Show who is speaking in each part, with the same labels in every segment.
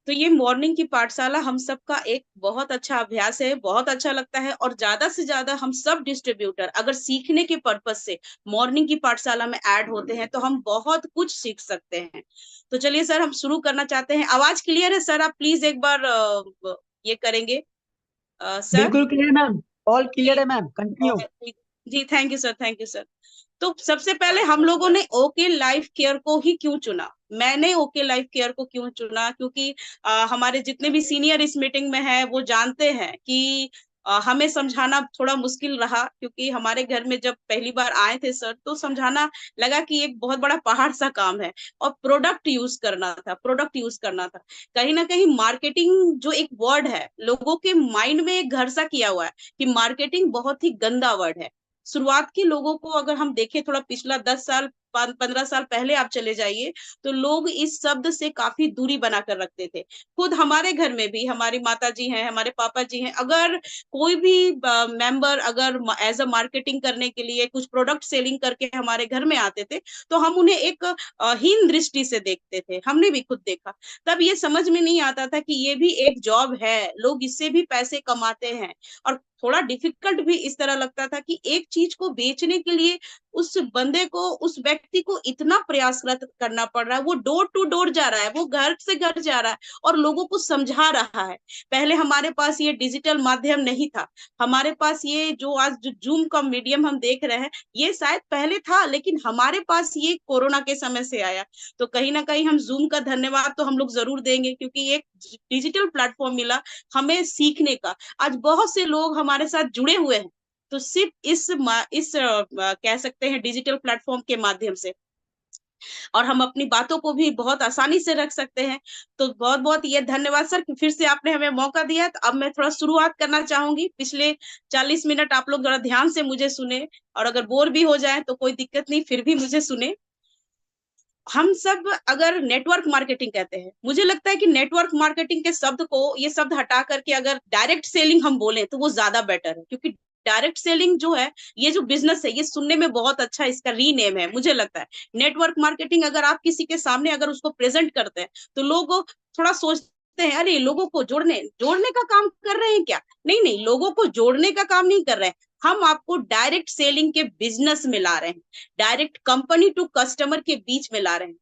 Speaker 1: तो ये मॉर्निंग की पाठशाला हम सबका एक बहुत अच्छा अभ्यास है, बहुत अच्छा लगता है। और ज्यादा से ज्यादा हम सब डिस्ट्रीब्यूटर अगर सीखने के पर्पज से मॉर्निंग की पाठशाला में ऐड होते हैं तो हम बहुत कुछ सीख सकते हैं। तो चलिए सर, हम शुरू करना चाहते हैं। आवाज क्लियर है सर? आप प्लीज एक बार ये करेंगे सर।
Speaker 2: बिल्कुल क्लियर मैम। ऑल क्लियर
Speaker 1: जी
Speaker 2: है मैम, कंटिन्यू।
Speaker 1: जी जी, thank you sir, thank you sir. तो सबसे पहले हम लोगों ने ओके लाइफ केयर को ही क्यों चुना? मैंने ओके लाइफ केयर को क्यों चुना? क्योंकि हमारे जितने भी सीनियर इस मीटिंग में हैं वो जानते हैं कि हमें समझाना थोड़ा मुश्किल रहा, क्योंकि हमारे घर में जब पहली बार आए थे सर तो समझाना लगा कि एक बहुत बड़ा पहाड़ सा काम है। और प्रोडक्ट यूज करना था, प्रोडक्ट यूज करना था। कहीं ना कहीं मार्केटिंग जो एक वर्ड है, लोगों के माइंड में एक घर सा किया हुआ है कि मार्केटिंग बहुत ही गंदा वर्ड है। शुरुआत के लोगों को अगर हम देखें, थोड़ा पिछला 10 साल 15 साल पहले आप चले जाइए, तो लोग इस शब्द से काफी दूरी बनाकर रखते थे। खुद हमारे घर में भी हमारी माता जी हैं, हमारे पापा जी हैं, अगर कोई भी मेंबर अगर एज अ मार्केटिंग करने के लिए कुछ प्रोडक्ट सेलिंग करके हमारे घर में आते थे, तो हम उन्हें एक हीन दृष्टि से देखते थे। हमने भी खुद देखा। तब ये समझ में नहीं आता था कि ये भी एक जॉब है, लोग इससे भी पैसे कमाते हैं। और थोड़ा डिफिकल्ट भी इस तरह लगता था कि एक चीज को बेचने के लिए उस बंदे को, उस व्यक्ति को इतना प्रयासरत करना पड़ रहा है। वो डोर टू डोर जा रहा है, वो घर से घर जा रहा है और लोगों को समझा रहा है। पहले हमारे पास ये डिजिटल माध्यम नहीं था। हमारे पास ये जो आज जो जूम का मीडियम हम देख रहे हैं, ये शायद पहले था, लेकिन हमारे पास ये कोरोना के समय से आया। तो कहीं ना कहीं हम जूम का धन्यवाद तो हम लोग जरूर देंगे, क्योंकि एक डिजिटल प्लेटफॉर्म मिला हमें सीखने का। आज बहुत से लोग हमारे साथ जुड़े हुए हैं, तो सिर्फ कह सकते हैं डिजिटल प्लेटफॉर्म के माध्यम से। और हम अपनी बातों को भी बहुत आसानी से रख सकते हैं। तो बहुत बहुत ये धन्यवाद सर कि फिर से आपने हमें मौका दिया। तो अब मैं थोड़ा शुरुआत करना चाहूंगी। पिछले 40 मिनट आप लोग जरा ध्यान से मुझे सुने, और अगर बोर भी हो जाए तो कोई दिक्कत नहीं, फिर भी मुझे सुने। हम सब अगर नेटवर्क मार्केटिंग कहते हैं, मुझे लगता है कि नेटवर्क मार्केटिंग के शब्द को, ये शब्द हटा करके अगर डायरेक्ट सेलिंग हम बोले तो वो ज्यादा बेटर है। क्योंकि डायरेक्ट सेलिंग जो है, ये जो बिजनेस है, ये सुनने में बहुत अच्छा इसका रीनेम है मुझे लगता है। नेटवर्क मार्केटिंग अगर आप किसी के सामने अगर उसको प्रेजेंट करते हैं, तो लोग थोड़ा सोचते हैं, अरे लोगों को जोड़ने जोड़ने का काम कर रहे हैं क्या? नहीं नहीं, लोगों को जोड़ने का काम नहीं कर रहे हैं। हम आपको डायरेक्ट सेलिंग के बिजनेस में ला रहे हैं, डायरेक्ट कंपनी टू कस्टमर के बीच में ला रहे हैं।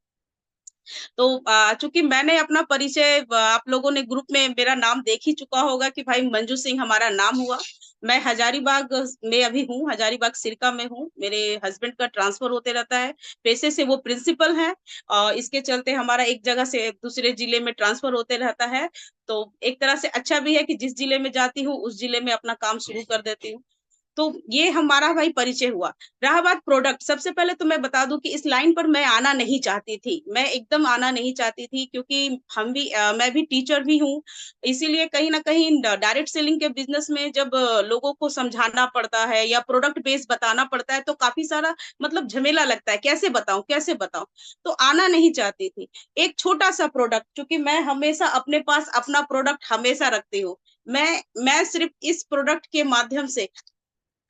Speaker 1: तो चूंकि मैंने अपना परिचय, आप लोगों ने ग्रुप में मेरा नाम देख ही चुका होगा कि भाई मंजू सिंह हमारा नाम हुआ। मैं हजारीबाग में अभी हूँ, हजारीबाग सिरका में हूँ। मेरे हस्बैंड का ट्रांसफर होते रहता है, पेशे से वो प्रिंसिपल हैं। और इसके चलते हमारा एक जगह से दूसरे जिले में ट्रांसफर होते रहता है। तो एक तरह से अच्छा भी है कि जिस जिले में जाती हूँ उस जिले में अपना काम शुरू कर देती हूँ। तो ये हमारा भाई परिचय हुआ। रहा बात प्रोडक्ट, सबसे पहले तो मैं बता दूं कि इस लाइन पर मैं आना नहीं चाहती थी, मैं एकदम आना नहीं चाहती थी, क्योंकि मैं भी टीचर भी हूँ। इसीलिए कहीं ना कहीं डायरेक्ट सेलिंग के बिजनेस में जब लोगों को समझाना पड़ता है या प्रोडक्ट बेस बताना पड़ता है, तो काफी सारा मतलब झमेला लगता है, कैसे बताऊं कैसे बताऊं। तो आना नहीं चाहती थी। एक छोटा सा प्रोडक्ट, क्योंकि मैं हमेशा अपने पास अपना प्रोडक्ट हमेशा रखती हूँ। मैं सिर्फ इस प्रोडक्ट के माध्यम से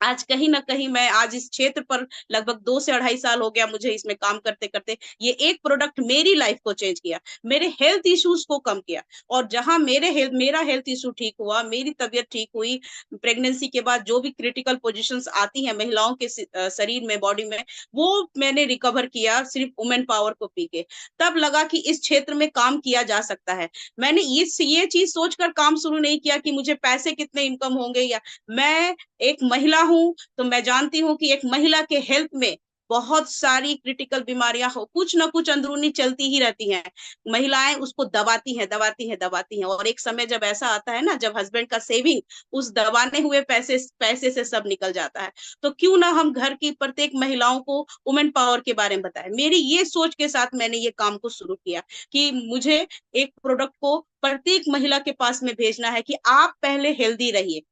Speaker 1: आज कहीं ना कहीं, मैं आज इस क्षेत्र पर लगभग 2 से 2.5 साल हो गया मुझे इसमें काम करते करते। ये एक प्रोडक्ट मेरी लाइफ को चेंज किया, मेरे हेल्थ इश्यूज को कम किया। और जहां मेरा हेल्थ इशू ठीक हुआ, मेरी तबीयत ठीक हुई, प्रेगनेंसी के बाद जो भी क्रिटिकल पोजीशंस आती हैं महिलाओं के शरीर में, बॉडी में, वो मैंने रिकवर किया सिर्फ वुमेन पावर को पी के। तब लगा कि इस क्षेत्र में काम किया जा सकता है। मैंने ये चीज सोचकर काम शुरू नहीं किया कि मुझे पैसे कितने इनकम होंगे, या मैं एक महिला हूं तो मैं जानती हूँ कि एक महिला के हेल्थ में बहुत सारी क्रिटिकल बीमारियां हो, कुछ ना कुछ अंदरूनी चलती ही रहती हैं। महिलाएं उसको दबाती हैं दबाती हैं दबाती हैं, और एक समय जब ऐसा आता है ना, जब हस्बैंड का सेविंग उस दबाने हुए पैसे पैसे से सब निकल जाता है। तो क्यों ना हम घर की प्रत्येक महिलाओं को वुमेन पावर के बारे में बताएं। मेरी ये सोच के साथ मैंने ये काम को शुरू किया कि मुझे एक प्रोडक्ट को प्रत्येक महिला के पास में भेजना है कि आप पहले हेल्दी रहिए।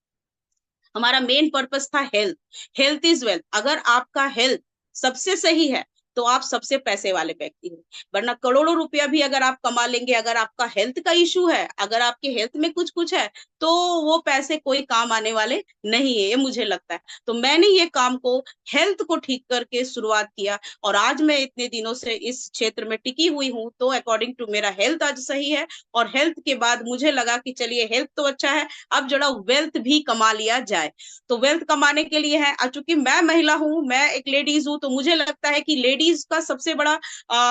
Speaker 1: हमारा मेन पर्पस था हेल्थ। Health is wealth. अगर आपका हेल्थ सबसे सही है, तो आप सबसे पैसे वाले व्यक्ति हो। वरना करोड़ों रुपया भी अगर आप कमा लेंगे, अगर आपका हेल्थ का इशू है, अगर आपके हेल्थ में कुछ कुछ है, तो वो पैसे कोई काम आने वाले नहीं है, ये मुझे लगता है। तो मैंने ये काम को, हेल्थ को ठीक करके शुरुआत किया, और आज मैं इतने दिनों से इस क्षेत्र में टिकी हुई हूँ। तो अकॉर्डिंग टू मेरा हेल्थ आज सही है, और हेल्थ के बाद मुझे लगा कि चलिए हेल्थ तो अच्छा है, अब जरा वेल्थ भी कमा लिया जाए। तो वेल्थ कमाने के लिए है, चूंकि मैं महिला हूँ, मैं एक लेडीज हूँ, तो मुझे लगता है कि लेडीज का सबसे बड़ा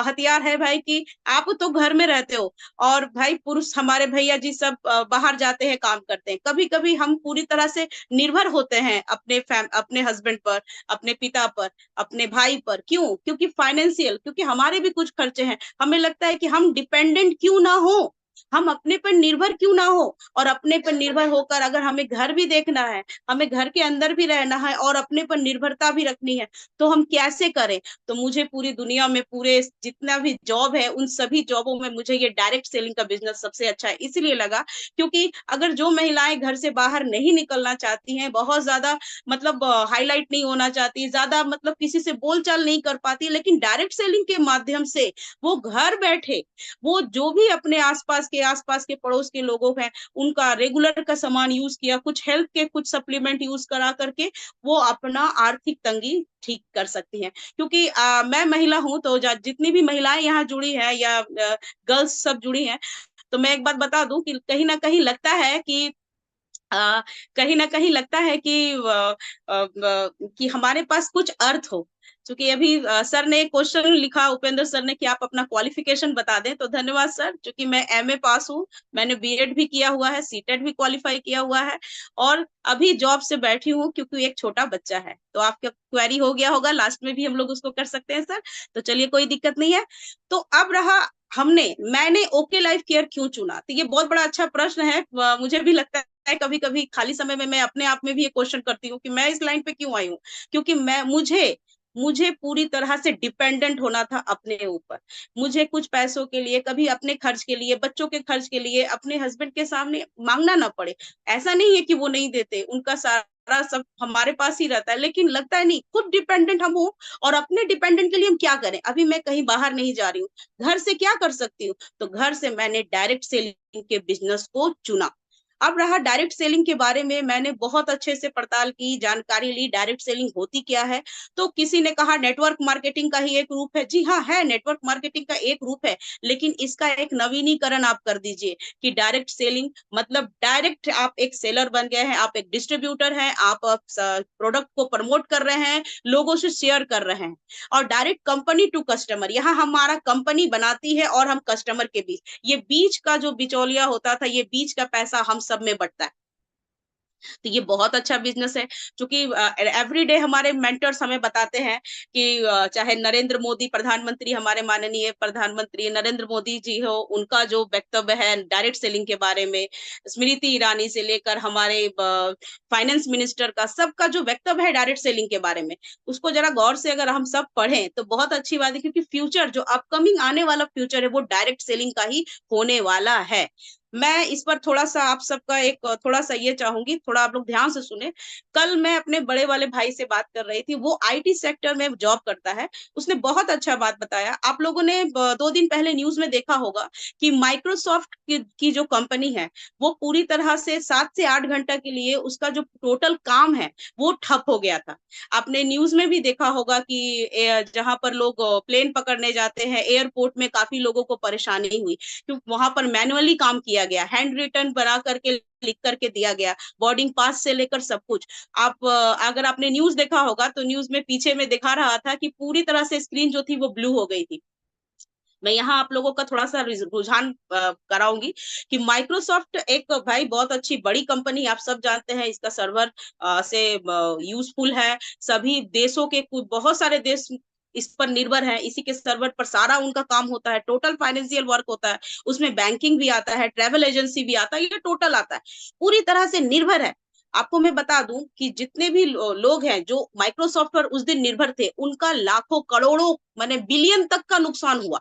Speaker 1: हथियार है भाई कि आप तो घर में रहते हो, और भाई पुरुष हमारे भैया जी सब बाहर जाते हैं, काम करते हैं। कभी कभी हम पूरी तरह से निर्भर होते हैं अपने हस्बैंड पर, अपने पिता पर, अपने भाई पर। क्यों? क्योंकि फाइनेंशियल, क्योंकि हमारे भी कुछ खर्चे हैं। हमें लगता है कि हम डिपेंडेंट क्यों ना हो, हम अपने पर निर्भर क्यों ना हो। और अपने पर निर्भर होकर अगर हमें घर भी देखना है, हमें घर के अंदर भी रहना है, और अपने पर निर्भरता भी रखनी है, तो हम कैसे करें? तो मुझे पूरी दुनिया में पूरे जितना भी जॉब है, उन सभी जॉबों में मुझे ये डायरेक्ट सेलिंग का बिजनेस सबसे अच्छा है, इसलिए लगा क्योंकि अगर जो महिलाएं घर से बाहर नहीं निकलना चाहती हैं, बहुत ज्यादा मतलब हाईलाइट नहीं होना चाहती, ज्यादा मतलब किसी से बोलचाल नहीं कर पाती, लेकिन डायरेक्ट सेलिंग के माध्यम से वो घर बैठे, वो जो भी अपने आसपास के पड़ोस के लोगों हैं, उनका रेगुलर का सामान यूज किया, कुछ हेल्थ के कुछ सप्लीमेंट यूज करा करके वो अपना आर्थिक तंगी ठीक कर सकती हैं। क्योंकि मैं महिला हूं, तो जितनी भी महिलाएं यहाँ जुड़ी हैं या गर्ल्स सब जुड़ी हैं, तो मैं एक बात बता दूं कि कहीं ना कहीं लगता है कि कहीं ना कहीं लगता है कि हमारे पास कुछ अर्थ हो। क्योंकि अभी सर ने एक क्वेश्चन लिखा, उपेंद्र सर ने, कि आप अपना क्वालिफिकेशन बता दें। तो धन्यवाद सर, क्योंकि मैं एमए पास हूँ, मैंने बीएड भी किया हुआ है, सीटेट भी क्वालिफाई किया हुआ है, और अभी जॉब से बैठी हूँ क्योंकि एक छोटा बच्चा है। तो आपका क्वेरी हो गया होगा, लास्ट में भी हम लोग उसको कर सकते हैं सर, तो चलिए कोई दिक्कत नहीं है। तो अब रहा, मैंने ओके लाइफ केयर क्यों चुना, तो ये बहुत बड़ा अच्छा प्रश्न है। मुझे भी लगता है कभी कभी खाली समय में मैं अपने आप में भी ये क्वेश्चन करती हूँ कि मैं इस लाइन पे क्यों आई हूँ। क्योंकि मुझे पूरी तरह से डिपेंडेंट होना था अपने ऊपर। मुझे कुछ पैसों के लिए, कभी अपने खर्च के लिए, बच्चों के खर्च के लिए अपने हस्बैंड के सामने मांगना ना पड़े। ऐसा नहीं है कि वो नहीं देते, उनका सारा सब हमारे पास ही रहता है, लेकिन लगता है नहीं, खुद डिपेंडेंट हम हो। और अपने डिपेंडेंट के लिए हम क्या करें? अभी मैं कहीं बाहर नहीं जा रही हूँ, घर से क्या कर सकती हूँ? तो घर से मैंने डायरेक्ट सेलिंग के बिजनेस को चुना। अब रहा डायरेक्ट सेलिंग के बारे में, मैंने बहुत अच्छे से पड़ताल की, जानकारी ली डायरेक्ट सेलिंग होती क्या है। तो किसी ने कहा नेटवर्क मार्केटिंग का ही एक रूप है। जी हाँ, है, नेटवर्क मार्केटिंग का एक रूप है, लेकिन इसका एक नवीनीकरण आप कर दीजिए कि डायरेक्ट सेलिंग मतलब डायरेक्ट आप एक सेलर बन गए हैं, आप एक डिस्ट्रीब्यूटर हैं, आप प्रोडक्ट को प्रमोट कर रहे हैं, लोगों से शेयर कर रहे हैं। और डायरेक्ट कंपनी टू कस्टमर, यहाँ हमारा कंपनी बनाती है और हम कस्टमर के बीच, ये बीच का जो बिचौलिया होता था, ये बीच का पैसा हम सब में बंटता है। तो ये बहुत अच्छा बिजनेस है। क्योंकि एवरीडे हमारे मेंटर्स हमें बताते हैं कि चाहे नरेंद्र मोदी प्रधानमंत्री, हमारे माननीय प्रधानमंत्री नरेंद्र मोदी जी हो, उनका जो वक्तव्य है डायरेक्ट सेलिंग के बारे में, स्मृति ईरानी से लेकर हमारे फाइनेंस मिनिस्टर का, सबका जो वक्तव्य है डायरेक्ट सेलिंग के बारे में, उसको जरा गौर से अगर हम सब पढ़ें तो बहुत अच्छी बात है। क्योंकि फ्यूचर जो अपकमिंग आने वाला फ्यूचर है, वो डायरेक्ट सेलिंग का ही होने वाला है। मैं इस पर थोड़ा सा आप सबका एक थोड़ा सा ये चाहूंगी, थोड़ा आप लोग ध्यान से सुने। कल मैं अपने बड़े वाले भाई से बात कर रही थी, वो आईटी सेक्टर में जॉब करता है। उसने बहुत अच्छा बात बताया। आप लोगों ने 2 दिन पहले न्यूज में देखा होगा कि माइक्रोसॉफ्ट की जो कंपनी है, वो पूरी तरह से 7 से 8 घंटा के लिए उसका जो टोटल काम है वो ठप हो गया था। आपने न्यूज में भी देखा होगा कि जहां पर लोग प्लेन पकड़ने जाते हैं, एयरपोर्ट में काफी लोगों को परेशानी हुई, क्योंकि वहां पर मैनुअली काम किया गया, हैंड रिटन बना करके लिख करके दिया गया, बोर्डिंग पास से लेकर सब कुछ। आप अगर आपने न्यूज देखा होगा तो न्यूज में पीछे में दिखा रहा था कि पूरी तरह से स्क्रीन जो थी वो ब्लू हो गई थी। मैं यहाँ आप लोगों का थोड़ा सा रुझान कराऊंगी कि माइक्रोसॉफ्ट एक भाई बहुत अच्छी बड़ी कंपनी, आप सब जानते हैं, इसका सर्वर से यूजफुल है। सभी देशों के कुछ बहुत सारे देश इस पर निर्भर है, इसी के सर्वर पर सारा उनका काम होता है, टोटल फाइनेंशियल वर्क होता है, उसमें बैंकिंग भी आता है, ट्रेवल एजेंसी भी आता है, ये टोटल आता है, पूरी तरह से निर्भर है। आपको मैं बता दूं कि जितने भी लोग हैं जो माइक्रोसॉफ्ट पर उस दिन निर्भर थे, उनका लाखों करोड़ों माने बिलियन तक का नुकसान हुआ।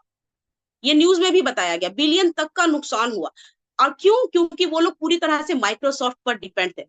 Speaker 1: ये न्यूज में भी बताया गया, बिलियन तक का नुकसान हुआ। और क्यों? क्योंकि वो लोग पूरी तरह से माइक्रोसॉफ्ट पर डिपेंड थे।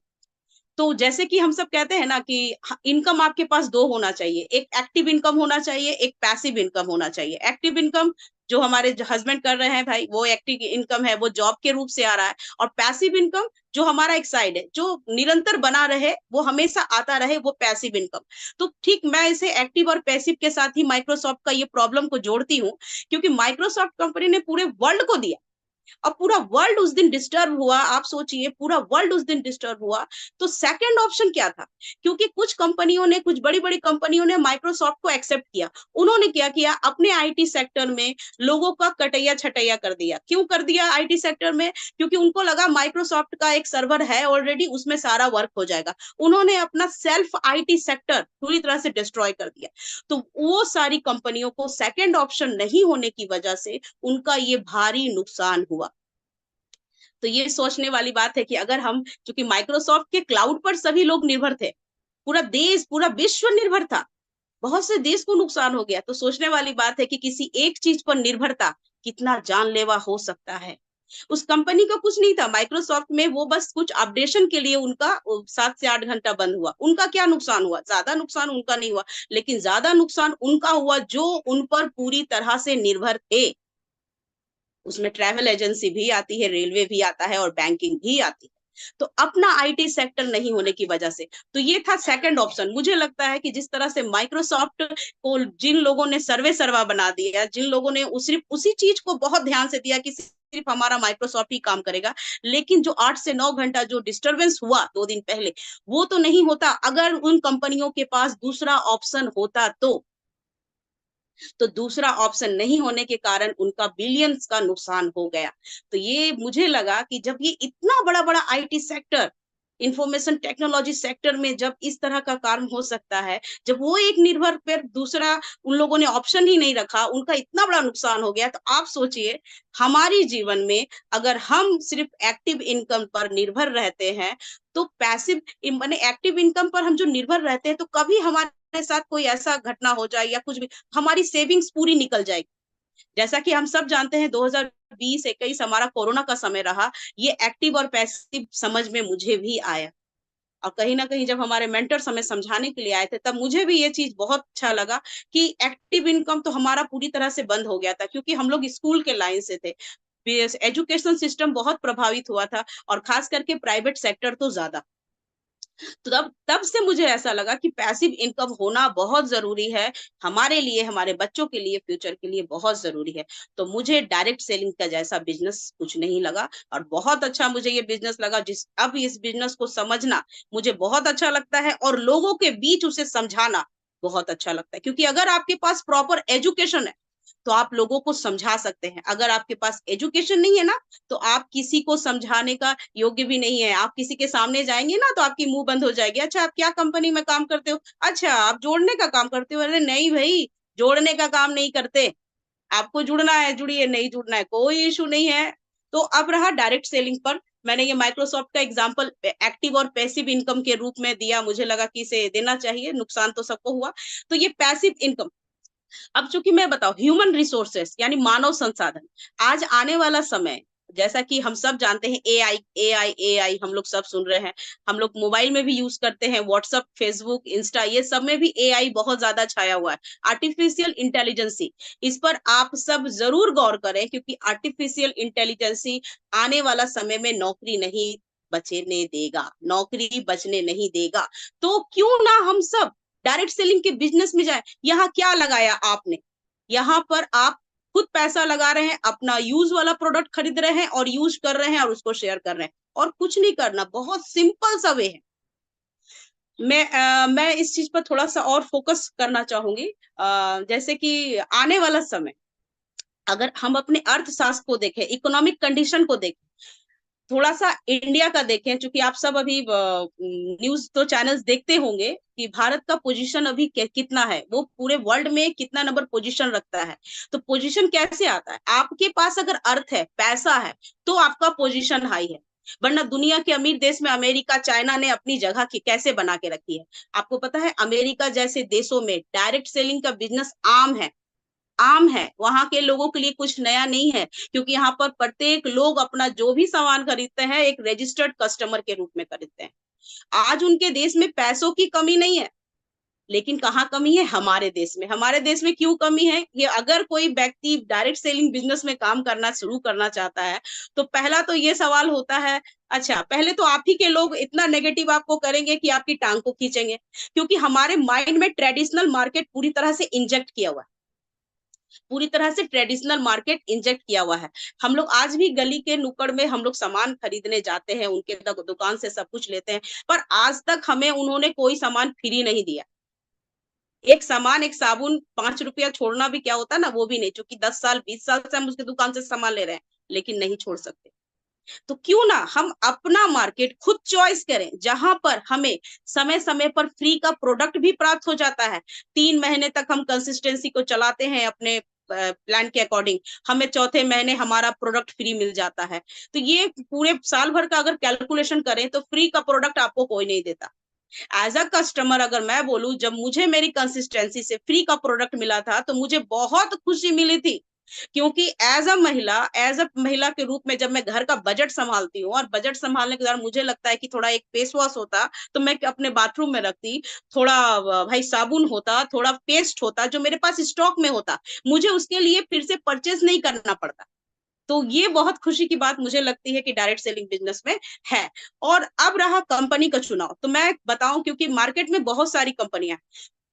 Speaker 1: तो जैसे कि हम सब कहते हैं ना कि इनकम आपके पास दो होना चाहिए, एक एक्टिव इनकम होना चाहिए, एक पैसिव इनकम होना चाहिए। एक्टिव इनकम जो हमारे हस्बैंड कर रहे हैं भाई, वो एक्टिव इनकम है, वो जॉब के रूप से आ रहा है। और पैसिव इनकम जो हमारा एक साइड है, जो निरंतर बना रहे, वो हमेशा आता रहे, वो पैसिव इनकम। तो ठीक मैं इसे एक्टिव और पैसिव के साथ ही माइक्रोसॉफ्ट का ये प्रॉब्लम को जोड़ती हूँ, क्योंकि माइक्रोसॉफ्ट कंपनी ने पूरे वर्ल्ड को दिया, और पूरा वर्ल्ड उस दिन डिस्टर्ब हुआ। आप सोचिए, पूरा वर्ल्ड उस दिन डिस्टर्ब हुआ। तो सेकंड ऑप्शन क्या था? क्योंकि कुछ कंपनियों ने, कुछ बड़ी बड़ी कंपनियों ने माइक्रोसॉफ्ट को एक्सेप्ट किया। उन्होंने क्या किया, अपने आईटी सेक्टर में लोगों का कटैया छटैया कर दिया। क्यों कर दिया आईटी सेक्टर में? क्योंकि उनको लगा माइक्रोसॉफ्ट का एक सर्वर है ऑलरेडी, उसमें सारा वर्क हो जाएगा। उन्होंने अपना सेल्फ आईटी सेक्टर पूरी तरह से डिस्ट्रॉय कर दिया। तो वो सारी कंपनियों को सेकंड ऑप्शन नहीं होने की वजह से उनका ये भारी नुकसान हुआ। तो ये सोचने वाली बात है कि अगर हम, चूंकि माइक्रोसॉफ्ट के क्लाउड पर सभी लोग निर्भर थे, पूरा देश, पूरा विश्व निर्भर था, बहुत से देश को नुकसान हो गया। तो सोचने वाली बात है कि किसी एक चीज पर निर्भरता कितना जानलेवा हो सकता है। उस कंपनी का कुछ नहीं था माइक्रोसॉफ्ट में, वो बस कुछ अपडेशन के लिए उनका 7 से 8 घंटा बंद हुआ। उनका क्या नुकसान हुआ? ज्यादा नुकसान उनका नहीं हुआ, लेकिन ज्यादा नुकसान उनका हुआ जो उन पर पूरी तरह से निर्भर थे। उसमें ट्रैवल एजेंसी भी आती है, रेलवे भी आता है, और बैंकिंग भी आती है। तो अपना आईटी सेक्टर नहीं होने की वजह से, तो ये था सेकंड ऑप्शन। मुझे लगता है कि जिस तरह से माइक्रोसॉफ्ट को जिन लोगों ने सर्वे सर्वा बना दिया, जिन लोगों ने सिर्फ उसी चीज को बहुत ध्यान से दिया कि सिर्फ हमारा माइक्रोसॉफ्ट ही काम करेगा, लेकिन जो 8 से 9 घंटा जो डिस्टरबेंस हुआ 2 दिन पहले, वो तो नहीं होता अगर उन कंपनियों के पास दूसरा ऑप्शन होता। तो दूसरा ऑप्शन नहीं होने के कारण उनका बिलियंस का नुकसान हो गया। तो ये मुझे लगा कि जब ये इतना बड़ा बड़ा IT sector, information technology sector में जब इस तरह का काम हो सकता है, जब वो एक निर्भर पर दूसरा उन लोगों ने ऑप्शन ही नहीं रखा, उनका इतना बड़ा नुकसान हो गया। तो आप सोचिए, हमारी जीवन में अगर हम सिर्फ एक्टिव इनकम पर निर्भर रहते हैं, तो पैसिव माने एक्टिव इनकम पर हम जो निर्भर रहते हैं, तो कभी हमारे साथ कोई ऐसा घटना हो जाए या कुछ भी, हमारी सेविंग्स पूरी निकल जाएगी। जैसा कि हम सब जानते हैं 2020-21 हमारा कोरोना का समय रहा, ये एक्टिव और पैसिव समझ में मुझे भी आया। और कहीं ना कहीं जब हमारे मेंटर्स हमें समझाने के लिए आए थे, तब मुझे भी ये चीज बहुत अच्छा लगा कि एक्टिव इनकम तो हमारा पूरी तरह से बंद हो गया था, क्योंकि हम लोग स्कूल के लाइन से थे। एजुकेशन सिस्टम बहुत प्रभावित हुआ था, और खास करके प्राइवेट सेक्टर तो ज्यादा। तो तब तब से मुझे ऐसा लगा कि पैसिव इनकम होना बहुत जरूरी है, हमारे लिए, हमारे बच्चों के लिए, फ्यूचर के लिए बहुत जरूरी है। तो मुझे डायरेक्ट सेलिंग का जैसा बिजनेस कुछ नहीं लगा, और बहुत अच्छा मुझे ये बिजनेस लगा। अब इस बिजनेस को समझना मुझे बहुत अच्छा लगता है, और लोगों के बीच उसे समझाना बहुत अच्छा लगता है। क्योंकि अगर आपके पास प्रॉपर एजुकेशन है, तो आप लोगों को समझा सकते हैं। अगर आपके पास एजुकेशन नहीं है ना, तो आप किसी को समझाने का योग्य भी नहीं है। आप किसी के सामने जाएंगे ना, तो आपकी मुंह बंद हो जाएगी। अच्छा, आप क्या कंपनी में काम करते हो? अच्छा, आप जोड़ने का काम करते हो? अरे नहीं भाई, जोड़ने का काम नहीं करते। आपको जुड़ना है जुड़िए, नहीं जुड़ना है कोई इशू नहीं है। तो अब रहा डायरेक्ट सेलिंग पर, मैंने ये माइक्रोसॉफ्ट का एग्जांपल एक्टिव और पैसिव इनकम के रूप में दिया, मुझे लगा कि इसे देना चाहिए, नुकसान तो सबको हुआ। तो ये पैसिव इनकम, अब चूंकि मैं बताऊं, ह्यूमन रिसोर्सेस यानी मानव संसाधन, आज आने वाला समय, जैसा कि हम सब जानते हैं, एआई एआई एआई हम लोग सब सुन रहे हैं। हम लोग मोबाइल में भी यूज करते हैं, व्हाट्सएप, फेसबुक, इंस्टा, ये सब में भी एआई बहुत ज्यादा छाया हुआ है। आर्टिफिशियल इंटेलिजेंसी, इस पर आप सब जरूर गौर करें, क्योंकि आर्टिफिशियल इंटेलिजेंसी आने वाला समय में नौकरी नहीं बचने देगा, नौकरी बचने नहीं देगा। तो क्यों ना हम सब डायरेक्ट सेलिंग के बिजनेस में जाए। यहाँ क्या लगाया आपने? यहाँ पर आप खुद पैसा लगा रहे हैं, अपना यूज वाला प्रोडक्ट खरीद रहे हैं, और यूज कर रहे हैं, और उसको शेयर कर रहे हैं, और कुछ नहीं करना। बहुत सिंपल सा वे है। मैं इस चीज पर थोड़ा सा और फोकस करना चाहूंगी। जैसे कि आने वाला समय, अगर हम अपने अर्थशास्त्र को देखें, इकोनॉमिक कंडीशन को देखें, थोड़ा सा इंडिया का देखें, क्योंकि आप सब अभी न्यूज तो चैनल्स देखते होंगे कि भारत का पोजीशन अभी कितना है, वो पूरे वर्ल्ड में कितना नंबर पोजीशन रखता है। तो पोजीशन कैसे आता है? आपके पास अगर अर्थ है, पैसा है, तो आपका पोजीशन हाई है। वरना दुनिया के अमीर देश में अमेरिका, चाइना ने अपनी जगह की कैसे बना के रखी है? आपको पता है, अमेरिका जैसे देशों में डायरेक्ट सेलिंग का बिजनेस आम है, आम है। वहां के लोगों के लिए कुछ नया नहीं है, क्योंकि यहाँ पर प्रत्येक लोग अपना जो भी सामान खरीदते हैं, एक रजिस्टर्ड कस्टमर के रूप में खरीदते हैं। आज उनके देश में पैसों की कमी नहीं है, लेकिन कहाँ कमी है? हमारे देश में। हमारे देश में क्यों कमी है? ये अगर कोई व्यक्ति डायरेक्ट सेलिंग बिजनेस में काम करना शुरू करना चाहता है, तो पहला तो ये सवाल होता है, अच्छा पहले तो आप ही के लोग इतना नेगेटिव आपको करेंगे कि आपकी टांग को खींचेंगे, क्योंकि हमारे माइंड में ट्रेडिशनल मार्केट पूरी तरह से इंजेक्ट किया हुआ है, पूरी तरह से ट्रेडिशनल मार्केट इंजेक्ट किया हुआ है। हम लोग आज भी गली के नुक्कड़ में हम लोग सामान खरीदने जाते हैं, उनके दुकान से सब कुछ लेते हैं, पर आज तक हमें उन्होंने कोई सामान फ्री नहीं दिया। एक सामान, एक साबुन 5 रुपया छोड़ना भी क्या होता है ना, वो भी नहीं, क्योंकि 10 साल 20 साल से हम उसकी दुकान से सामान ले रहे हैं, लेकिन नहीं छोड़ सकते। तो क्यों ना हम अपना मार्केट खुद चॉइस करें, जहां पर हमें समय समय पर फ्री का प्रोडक्ट भी प्राप्त हो जाता है। 3 महीने तक हम कंसिस्टेंसी को चलाते हैं अपने प्लान के अकॉर्डिंग, हमें चौथे महीने हमारा प्रोडक्ट फ्री मिल जाता है। तो ये पूरे साल भर का अगर कैलकुलेशन करें तो फ्री का प्रोडक्ट आपको कोई नहीं देता। एज अ कस्टमर अगर मैं बोलूं, जब मुझे मेरी कंसिस्टेंसी से फ्री का प्रोडक्ट मिला था तो मुझे बहुत खुशी मिली थी, क्योंकि एज अ महिला के रूप में जब मैं घर का बजट संभालती हूँ, और बजट संभालने के दौरान मुझे लगता है कि थोड़ा एक फेस वॉश होता तो मैं अपने बाथरूम में रखती, थोड़ा भाई साबुन होता, थोड़ा पेस्ट होता जो मेरे पास स्टॉक में होता, मुझे उसके लिए फिर से परचेज नहीं करना पड़ता। तो ये बहुत खुशी की बात मुझे लगती है कि डायरेक्ट सेलिंग बिजनेस में है। और अब रहा कंपनी का चुनाव, तो मैं बताऊं, क्योंकि मार्केट में बहुत सारी कंपनियां,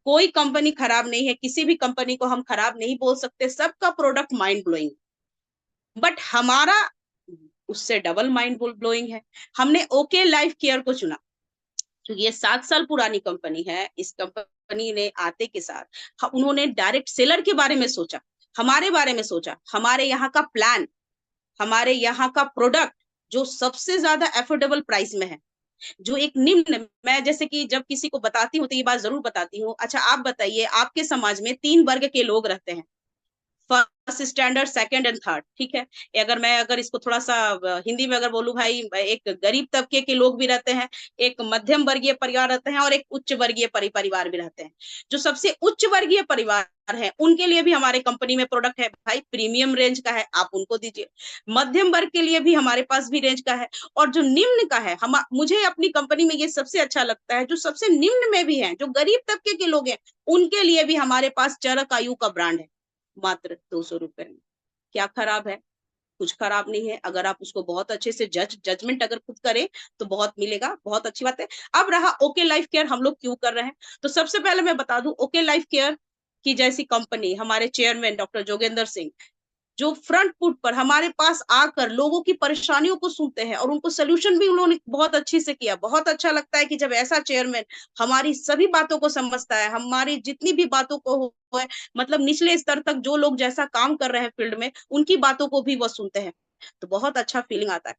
Speaker 1: कोई कंपनी खराब नहीं है, किसी भी कंपनी को हम खराब नहीं बोल सकते, सबका प्रोडक्ट माइंड ब्लोइंग, बट हमारा उससे डबल माइंड ब्लोइंग है। हमने ओके लाइफ केयर को चुना, क्योंकि ये 7 साल पुरानी कंपनी है। इस कंपनी ने आते के साथ उन्होंने डायरेक्ट सेलर के बारे में सोचा, हमारे बारे में सोचा, हमारे यहाँ का प्लान, हमारे यहाँ का प्रोडक्ट जो सबसे ज्यादा एफोर्डेबल प्राइस में है, जो एक निम्न, मैं जैसे कि जब किसी को बताती हूँ तो ये बात जरूर बताती हूँ, अच्छा आप बताइए, आपके समाज में 3 वर्ग के लोग रहते हैं, first standard, second and third, ठीक है। अगर इसको थोड़ा सा हिंदी में अगर बोलूं भाई, एक गरीब तबके के लोग भी रहते हैं, एक मध्यम वर्गीय परिवार रहते हैं, और एक उच्च वर्गीय परिवार भी रहते हैं। जो सबसे उच्च वर्गीय परिवार है उनके लिए भी हमारे कंपनी में प्रोडक्ट है भाई, प्रीमियम रेंज का है, आप उनको दीजिए। मध्यम वर्ग के लिए भी हमारे पास भी रेंज का है, और जो निम्न का है, हम मुझे अपनी कंपनी में ये सबसे अच्छा लगता है, जो सबसे निम्न में भी है, जो गरीब तबके के लोग हैं, उनके लिए भी हमारे पास चरक आयु का ब्रांड है, मात्र 200 रुपए में। क्या खराब है? कुछ खराब नहीं है, अगर आप उसको बहुत अच्छे से जजमेंट अगर खुद करें तो बहुत मिलेगा, बहुत अच्छी बात है। अब रहा ओके लाइफ केयर हम लोग क्यों कर रहे हैं, तो सबसे पहले मैं बता दूं, ओके लाइफ केयर की जैसी कंपनी, हमारे चेयरमैन डॉक्टर जोगेंद्र सिंह, जो फ्रंट फुट पर हमारे पास आकर लोगों की परेशानियों को सुनते हैं, और उनको सोल्यूशन भी उन्होंने बहुत अच्छी से किया। बहुत अच्छा लगता है कि जब ऐसा चेयरमैन हमारी सभी बातों को समझता है, हमारी जितनी भी बातों को है, मतलब निचले स्तर तक जो लोग जैसा काम कर रहे हैं फील्ड में, उनकी बातों को भी वो सुनते हैं, तो बहुत अच्छा फीलिंग आता है।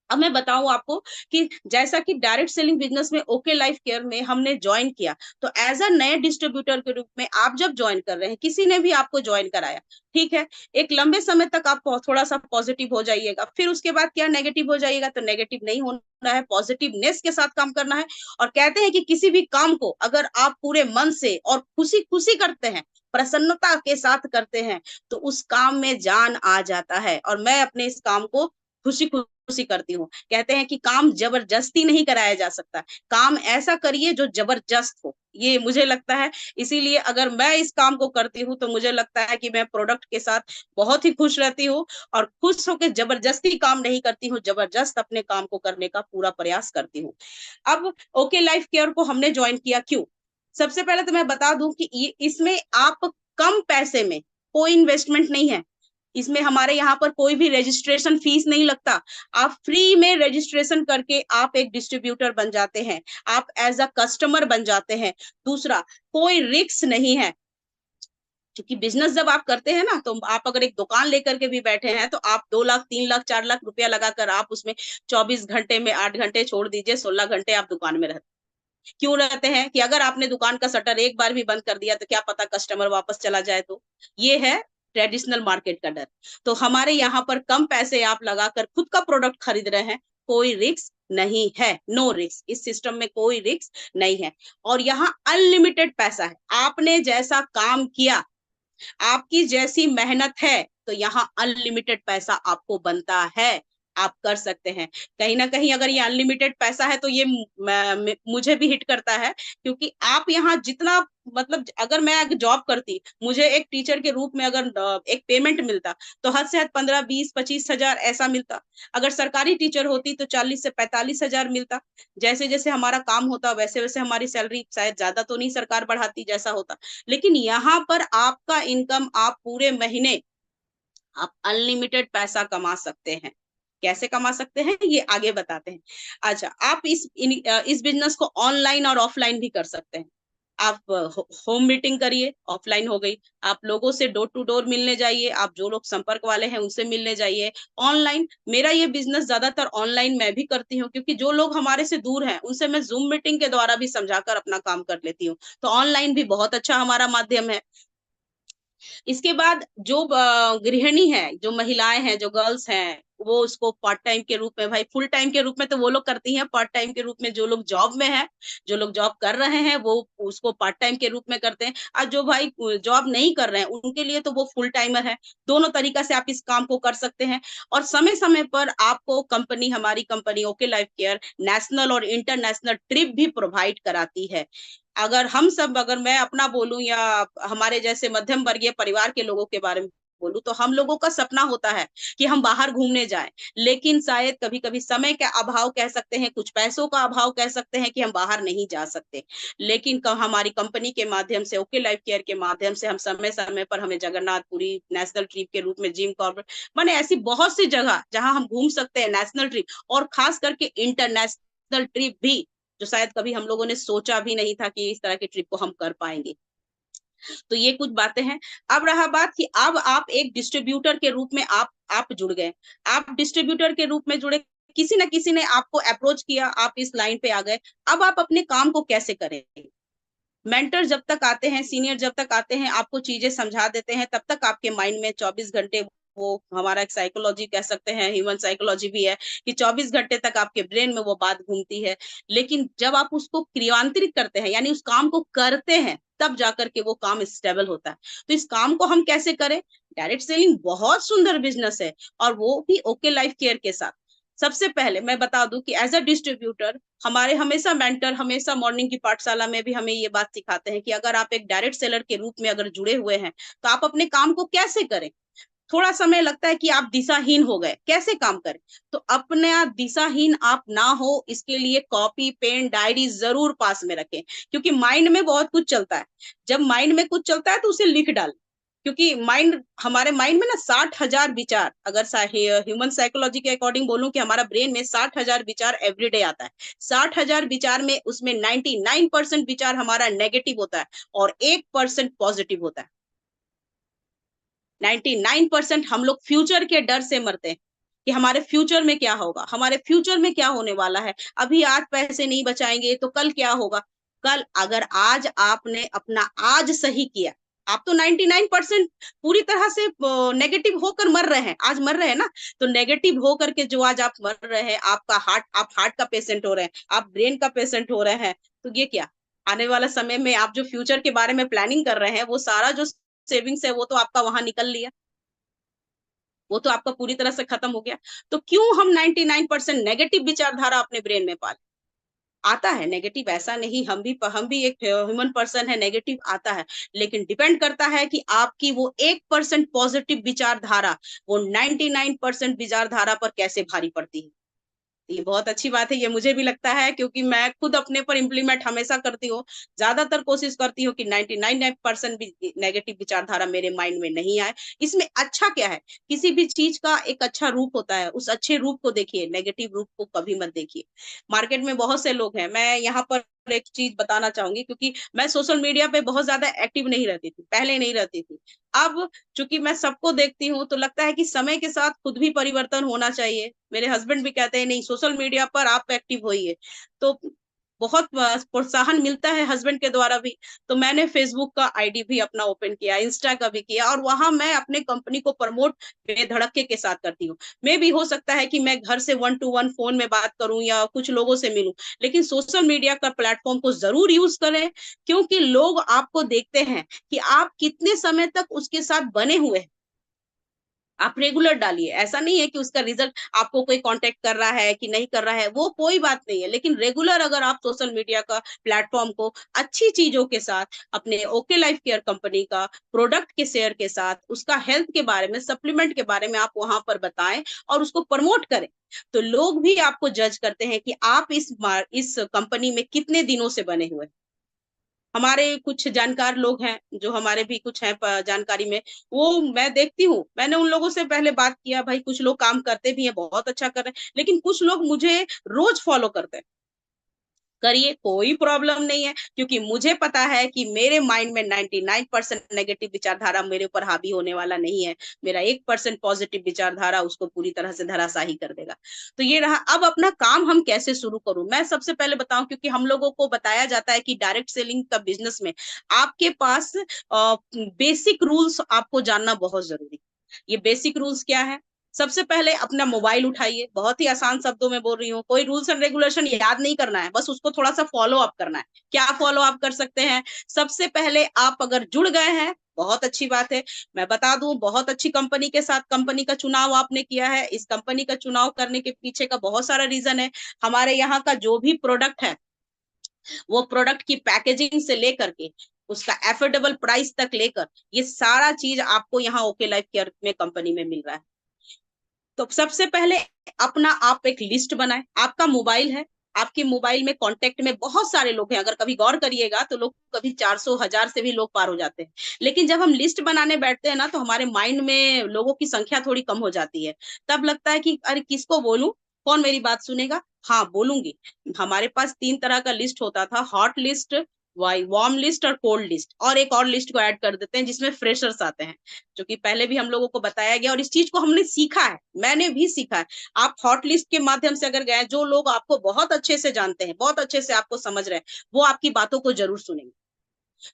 Speaker 1: अब मैं बताऊं आपको कि जैसा कि डायरेक्ट सेलिंग बिजनेस में ओके लाइफ केयर में हमने ज्वाइन किया, तो एज अ नए डिस्ट्रीब्यूटर के रूप में आप जब ज्वाइन कर रहे हैं, किसी ने भी आपको ज्वाइन कराया, ठीक है, एक लंबे समय तक आप थोड़ा सा पॉजिटिव हो जाइएगा, फिर उसके बाद क्या नेगेटिव हो जाइएगा, तो नेगेटिव नहीं होना है, पॉजिटिवनेस के साथ काम करना है। और कहते हैं कि किसी भी काम को अगर आप पूरे मन से और खुशी खुशी करते हैं, प्रसन्नता के साथ करते हैं, तो उस काम में जान आ जाता है। और मैं अपने इस काम को खुशी खुशी करती हूँ। कहते हैं कि काम जबरदस्ती नहीं कराया जा सकता, काम ऐसा करिए जो जबरदस्त हो, ये मुझे लगता है। इसीलिए अगर मैं इस काम को करती हूँ तो मुझे लगता है कि मैं प्रोडक्ट के साथ बहुत ही खुश रहती हूँ, और खुश होकर जबरदस्ती काम नहीं करती हूँ, जबरदस्त अपने काम को करने का पूरा प्रयास करती हूँ। अब ओके लाइफ केयर को हमने ज्वाइन किया क्यों? सबसे पहले तो मैं बता दूं कि इसमें आप कम पैसे में, कोई इन्वेस्टमेंट नहीं है इसमें, हमारे यहाँ पर कोई भी रजिस्ट्रेशन फीस नहीं लगता, आप फ्री में रजिस्ट्रेशन करके आप एक डिस्ट्रीब्यूटर बन जाते हैं, आप एज अ कस्टमर बन जाते हैं। दूसरा, कोई रिस्क नहीं है, क्योंकि बिजनेस जब आप करते हैं ना, तो आप अगर एक दुकान लेकर के भी बैठे हैं, तो आप 2 लाख 3 लाख 4 लाख रुपया लगाकर आप उसमें 24 घंटे में 8 घंटे छोड़ दीजिए, 16 घंटे आप दुकान में रहते, क्यों रहते हैं कि अगर आपने दुकान का शटर एक बार भी बंद कर दिया तो क्या पता कस्टमर वापस चला जाए, तो ये है ट्रेडिशनल मार्केट का डर। तो हमारे यहाँ पर कम पैसे आप लगाकर खुद का प्रोडक्ट खरीद रहे हैं, कोई रिस्क नहीं है, नो रिस्क, इस सिस्टम में कोई रिस्क नहीं है। और यहाँ अनलिमिटेड पैसा है, आपने जैसा काम किया, आपकी जैसी मेहनत है, तो यहाँ अनलिमिटेड पैसा आपको बनता है। आप कर सकते हैं। कहीं ना कहीं अगर ये अनलिमिटेड पैसा है तो ये मुझे भी हिट करता है, क्योंकि आप यहाँ जितना, मतलब अगर मैं जॉब करती, मुझे एक टीचर के रूप में अगर एक पेमेंट मिलता तो हद से हद 15, 20, 25 हजार ऐसा मिलता। अगर सरकारी टीचर होती तो 40 से 45 हजार मिलता। जैसे जैसे हमारा काम होता वैसे वैसे हमारी सैलरी शायद ज्यादा तो नहीं सरकार बढ़ाती जैसा होता। लेकिन यहाँ पर आपका इनकम, आप पूरे महीने आप अनलिमिटेड पैसा कमा सकते हैं। कैसे कमा सकते हैं ये आगे बताते हैं। अच्छा, आप इस बिजनेस को ऑनलाइन और ऑफलाइन भी कर सकते हैं। आप होम मीटिंग करिए, ऑफलाइन हो गई। आप लोगों से डोर टू डोर मिलने जाइए, आप जो लोग संपर्क वाले हैं उनसे मिलने जाइए। ऑनलाइन, मेरा ये बिजनेस ज्यादातर ऑनलाइन मैं भी करती हूँ, क्योंकि जो लोग हमारे से दूर हैं उनसे मैं जूम मीटिंग के द्वारा भी समझाकर अपना काम कर लेती हूँ। तो ऑनलाइन भी बहुत अच्छा हमारा माध्यम है। इसके बाद जो गृहिणी है, जो महिलाएं हैं, जो गर्ल्स हैं, वो उसको पार्ट टाइम के रूप में, भाई फुल टाइम के रूप में तो वो लोग करती हैं, पार्ट टाइम के रूप में जो लोग जॉब में है, जो लोग जॉब कर रहे हैं वो उसको पार्ट टाइम के रूप में करते हैं। और जो भाई जॉब नहीं कर रहे हैं उनके लिए तो वो फुल टाइमर है। दोनों तरीका से आप इस काम को कर सकते हैं। और समय समय पर आपको कंपनी, हमारी company okay life care national और इंटरनेशनल ट्रिप भी प्रोवाइड कराती है। अगर हम सब, अगर मैं अपना बोलूं या हमारे जैसे मध्यम वर्गीय परिवार के लोगों के बारे में बोलूं, तो हम लोगों का सपना होता है कि हम बाहर घूमने जाएं, लेकिन शायद कभी कभी समय का अभाव कह सकते हैं, कुछ पैसों का अभाव कह सकते हैं कि हम बाहर नहीं जा सकते। लेकिन हमारी कंपनी के माध्यम से, ओके लाइफ केयर के माध्यम से, हम समय समय पर, हमें जगन्नाथपुरी नेशनल ट्रिप के रूप में, जिम कॉर्बेट, माने ऐसी बहुत सी जगह जहां हम घूम सकते हैं नेशनल ट्रिप, और खास करके इंटरनेशनल ट्रिप भी, जो शायद कभी हम लोगों ने सोचा भी नहीं था कि इस तरह की ट्रिप को हम कर पाएंगे। तो ये कुछ बातें हैं। अब रहा बात कि अब आप एक डिस्ट्रीब्यूटर के रूप में आप जुड़ गए। आप डिस्ट्रीब्यूटर के रूप में जुड़े, किसी न किसी ने आपको अप्रोच किया, आप इस लाइन पे आ गए। अब आप अपने काम को कैसे करेंगे? मेंटर जब तक आते हैं, सीनियर जब तक आते हैं, आपको चीजें समझा देते हैं, तब तक आपके माइंड में 24 घंटे, वो हमारा एक साइकोलॉजी कह सकते हैं, ह्यूमन साइकोलॉजी भी है, कि 24 घंटे तक आपके ब्रेन में वो बात घूमती है। लेकिन जब आप उसको क्रियान्वित करते हैं, यानी उस काम को करते हैं, तब जाकर के वो काम स्टेबल होता है। तो इस काम को हम कैसे करें? डायरेक्ट सेलिंग बहुत सुंदर बिजनेस है, और वो भी ओके लाइफ केयर के साथ। सबसे पहले मैं बता दूं कि एज अ डिस्ट्रीब्यूटर, हमारे हमेशा मेंटर, हमेशा मॉर्निंग की पाठशाला में भी हमें ये बात सिखाते हैं कि अगर आप एक डायरेक्ट सेलर के रूप में अगर जुड़े हुए हैं, तो आप अपने काम को कैसे करें। थोड़ा समय लगता है कि आप दिशाहीन हो गए, कैसे काम करें। तो अपने दिशाहीन आप ना हो, इसके लिए कॉपी पेन डायरी जरूर पास में रखें, क्योंकि माइंड में बहुत कुछ चलता है। जब माइंड में कुछ चलता है तो उसे लिख डाल, क्योंकि माइंड, हमारे माइंड में ना 60 हजार विचार, अगर ह्यूमन साइकोलॉजी के अकॉर्डिंग बोलूं, कि हमारा ब्रेन में 60 हजार विचार एवरीडे आता है। 60 हजार विचार में उसमें 99% विचार हमारा नेगेटिव होता है, और 1% पॉजिटिव होता है। 99% हम लोग फ्यूचर के डर से मरते हैं, कि हमारे फ्यूचर में क्या होगा, हमारे फ्यूचर में क्या होने वाला है, अभी आज पैसे नहीं बचाएंगे तो कल क्या होगा। कल, अगर आज आपने अपना आज सही किया, आप तो 99% पूरी तरह से नेगेटिव होकर मर रहे हैं, आज मर रहे हैं ना। तो नेगेटिव होकर के जो आज आप मर रहे हैं, आपका हार्ट, आप हार्ट का पेशेंट हो रहे हैं, आप ब्रेन का पेशेंट हो रहे हैं, तो ये क्या, आने वाला समय में आप जो फ्यूचर के बारे में प्लानिंग कर रहे हैं, वो सारा जो सेविंग्स है वो तो आपका वहां निकल लिया, वो तो आपका पूरी तरह से खत्म हो गया। तो क्यों हम 99% नेगेटिव विचारधारा अपने ब्रेन में पाले। आता है नेगेटिव, ऐसा नहीं, हम भी एक ह्यूमन पर्सन है, नेगेटिव आता है। लेकिन डिपेंड करता है कि आपकी वो 1% पॉजिटिव विचारधारा, वो 99% विचारधारा पर कैसे भारी पड़ती है। ये बहुत अच्छी बात है, ये मुझे भी लगता है, क्योंकि मैं खुद अपने पर इम्प्लीमेंट हमेशा करती हूँ। ज्यादातर कोशिश करती हूँ कि 99% भी नेगेटिव विचारधारा मेरे माइंड में नहीं आए। इसमें अच्छा क्या है, किसी भी चीज का एक अच्छा रूप होता है, उस अच्छे रूप को देखिए, नेगेटिव रूप को कभी मत देखिए। मार्केट में बहुत से लोग हैं, मैं यहाँ पर एक चीज बताना चाहूंगी, क्योंकि मैं सोशल मीडिया पे बहुत ज्यादा एक्टिव नहीं रहती थी, पहले नहीं रहती थी। अब चूंकि मैं सबको देखती हूँ, तो लगता है कि समय के साथ खुद भी परिवर्तन होना चाहिए। मेरे हस्बैंड भी कहते हैं नहीं, सोशल मीडिया पर आप एक्टिव होइए। तो बहुत प्रोत्साहन मिलता है हस्बैंड के द्वारा भी। तो मैंने फेसबुक का आईडी भी अपना ओपन किया, इंस्टा का भी किया, और वहां मैं अपने कंपनी को प्रमोट बेधड़के के साथ करती हूँ। मे भी हो सकता है कि मैं घर से 1 to 1 फोन में बात करूं या कुछ लोगों से मिलूं, लेकिन सोशल मीडिया का प्लेटफॉर्म को जरूर यूज करें, क्योंकि लोग आपको देखते हैं कि आप कितने समय तक उसके साथ बने हुए हैं। आप रेगुलर डालिए, ऐसा नहीं है कि उसका रिजल्ट आपको कोई कांटेक्ट कर रहा है कि नहीं कर रहा है, वो कोई बात नहीं है, लेकिन रेगुलर अगर आप सोशल मीडिया का प्लेटफॉर्म को अच्छी चीजों के साथ, अपने ओके लाइफ केयर कंपनी का प्रोडक्ट के शेयर के साथ, उसका हेल्थ के बारे में, सप्लीमेंट के बारे में आप वहां पर बताएं और उसको प्रमोट करें, तो लोग भी आपको जज करते हैं कि आप इस कंपनी में कितने दिनों से बने हुए। हमारे कुछ जानकार लोग हैं, जो हमारे भी कुछ हैं जानकारी में, वो मैं देखती हूँ, मैंने उन लोगों से पहले बात किया, भाई कुछ लोग काम करते भी हैं, बहुत अच्छा कर रहे हैं, लेकिन कुछ लोग मुझे रोज फॉलो करते हैं। करिए, कोई प्रॉब्लम नहीं है, क्योंकि मुझे पता है कि मेरे माइंड में 99% नेगेटिव विचारधारा मेरे ऊपर हावी होने वाला नहीं है। मेरा 1% पॉजिटिव विचारधारा उसको पूरी तरह से धराशाही कर देगा। तो ये रहा। अब अपना काम हम कैसे शुरू करूं, मैं सबसे पहले बताऊं, क्योंकि हम लोगों को बताया जाता है कि डायरेक्ट सेलिंग का बिजनेस में आपके पास बेसिक रूल्स आपको जानना बहुत जरूरी। ये बेसिक रूल्स क्या है? सबसे पहले अपना मोबाइल उठाइए, बहुत ही आसान शब्दों में बोल रही हूँ, कोई रूल्स एंड रेगुलेशन याद नहीं करना है, बस उसको थोड़ा सा फॉलो अप करना है। क्या फॉलो अप कर सकते हैं? सबसे पहले आप अगर जुड़ गए हैं, बहुत अच्छी बात है, मैं बता दूं, बहुत अच्छी कंपनी के साथ कंपनी का चुनाव आपने किया है। इस कंपनी का चुनाव करने के पीछे का बहुत सारा रीजन है। हमारे यहाँ का जो भी प्रोडक्ट है, वो प्रोडक्ट की पैकेजिंग से लेकर के उसका एफोर्डेबल प्राइस तक लेकर, ये सारा चीज आपको यहाँ ओके लाइफ केयर में कंपनी में मिल रहा है। तो सबसे पहले अपना आप एक लिस्ट बनाएं। आपका मोबाइल है, आपके मोबाइल में कांटेक्ट में बहुत सारे लोग हैं, अगर कभी गौर करिएगा तो लोग कभी 400 1000 से भी लोग पार हो जाते हैं। लेकिन जब हम लिस्ट बनाने बैठते हैं ना, तो हमारे माइंड में लोगों की संख्या थोड़ी कम हो जाती है। तब लगता है कि अरे किसको बोलूं, कौन मेरी बात सुनेगा। हाँ, बोलूंगी। हमारे पास 3 तरह का लिस्ट होता था, हॉट लिस्ट, वार्म लिस्ट और कोल्ड लिस्ट, और एक और लिस्ट को ऐड कर देते हैं जिसमें फ्रेशर्स आते हैं, जो कि पहले भी हम लोगों को बताया गया और इस चीज को हमने सीखा है, मैंने भी सीखा है। आप हॉट लिस्ट के माध्यम से अगर गए, जो लोग आपको बहुत अच्छे से जानते हैं, बहुत अच्छे से आपको समझ रहे हैं, वो आपकी बातों को जरूर सुनेंगे।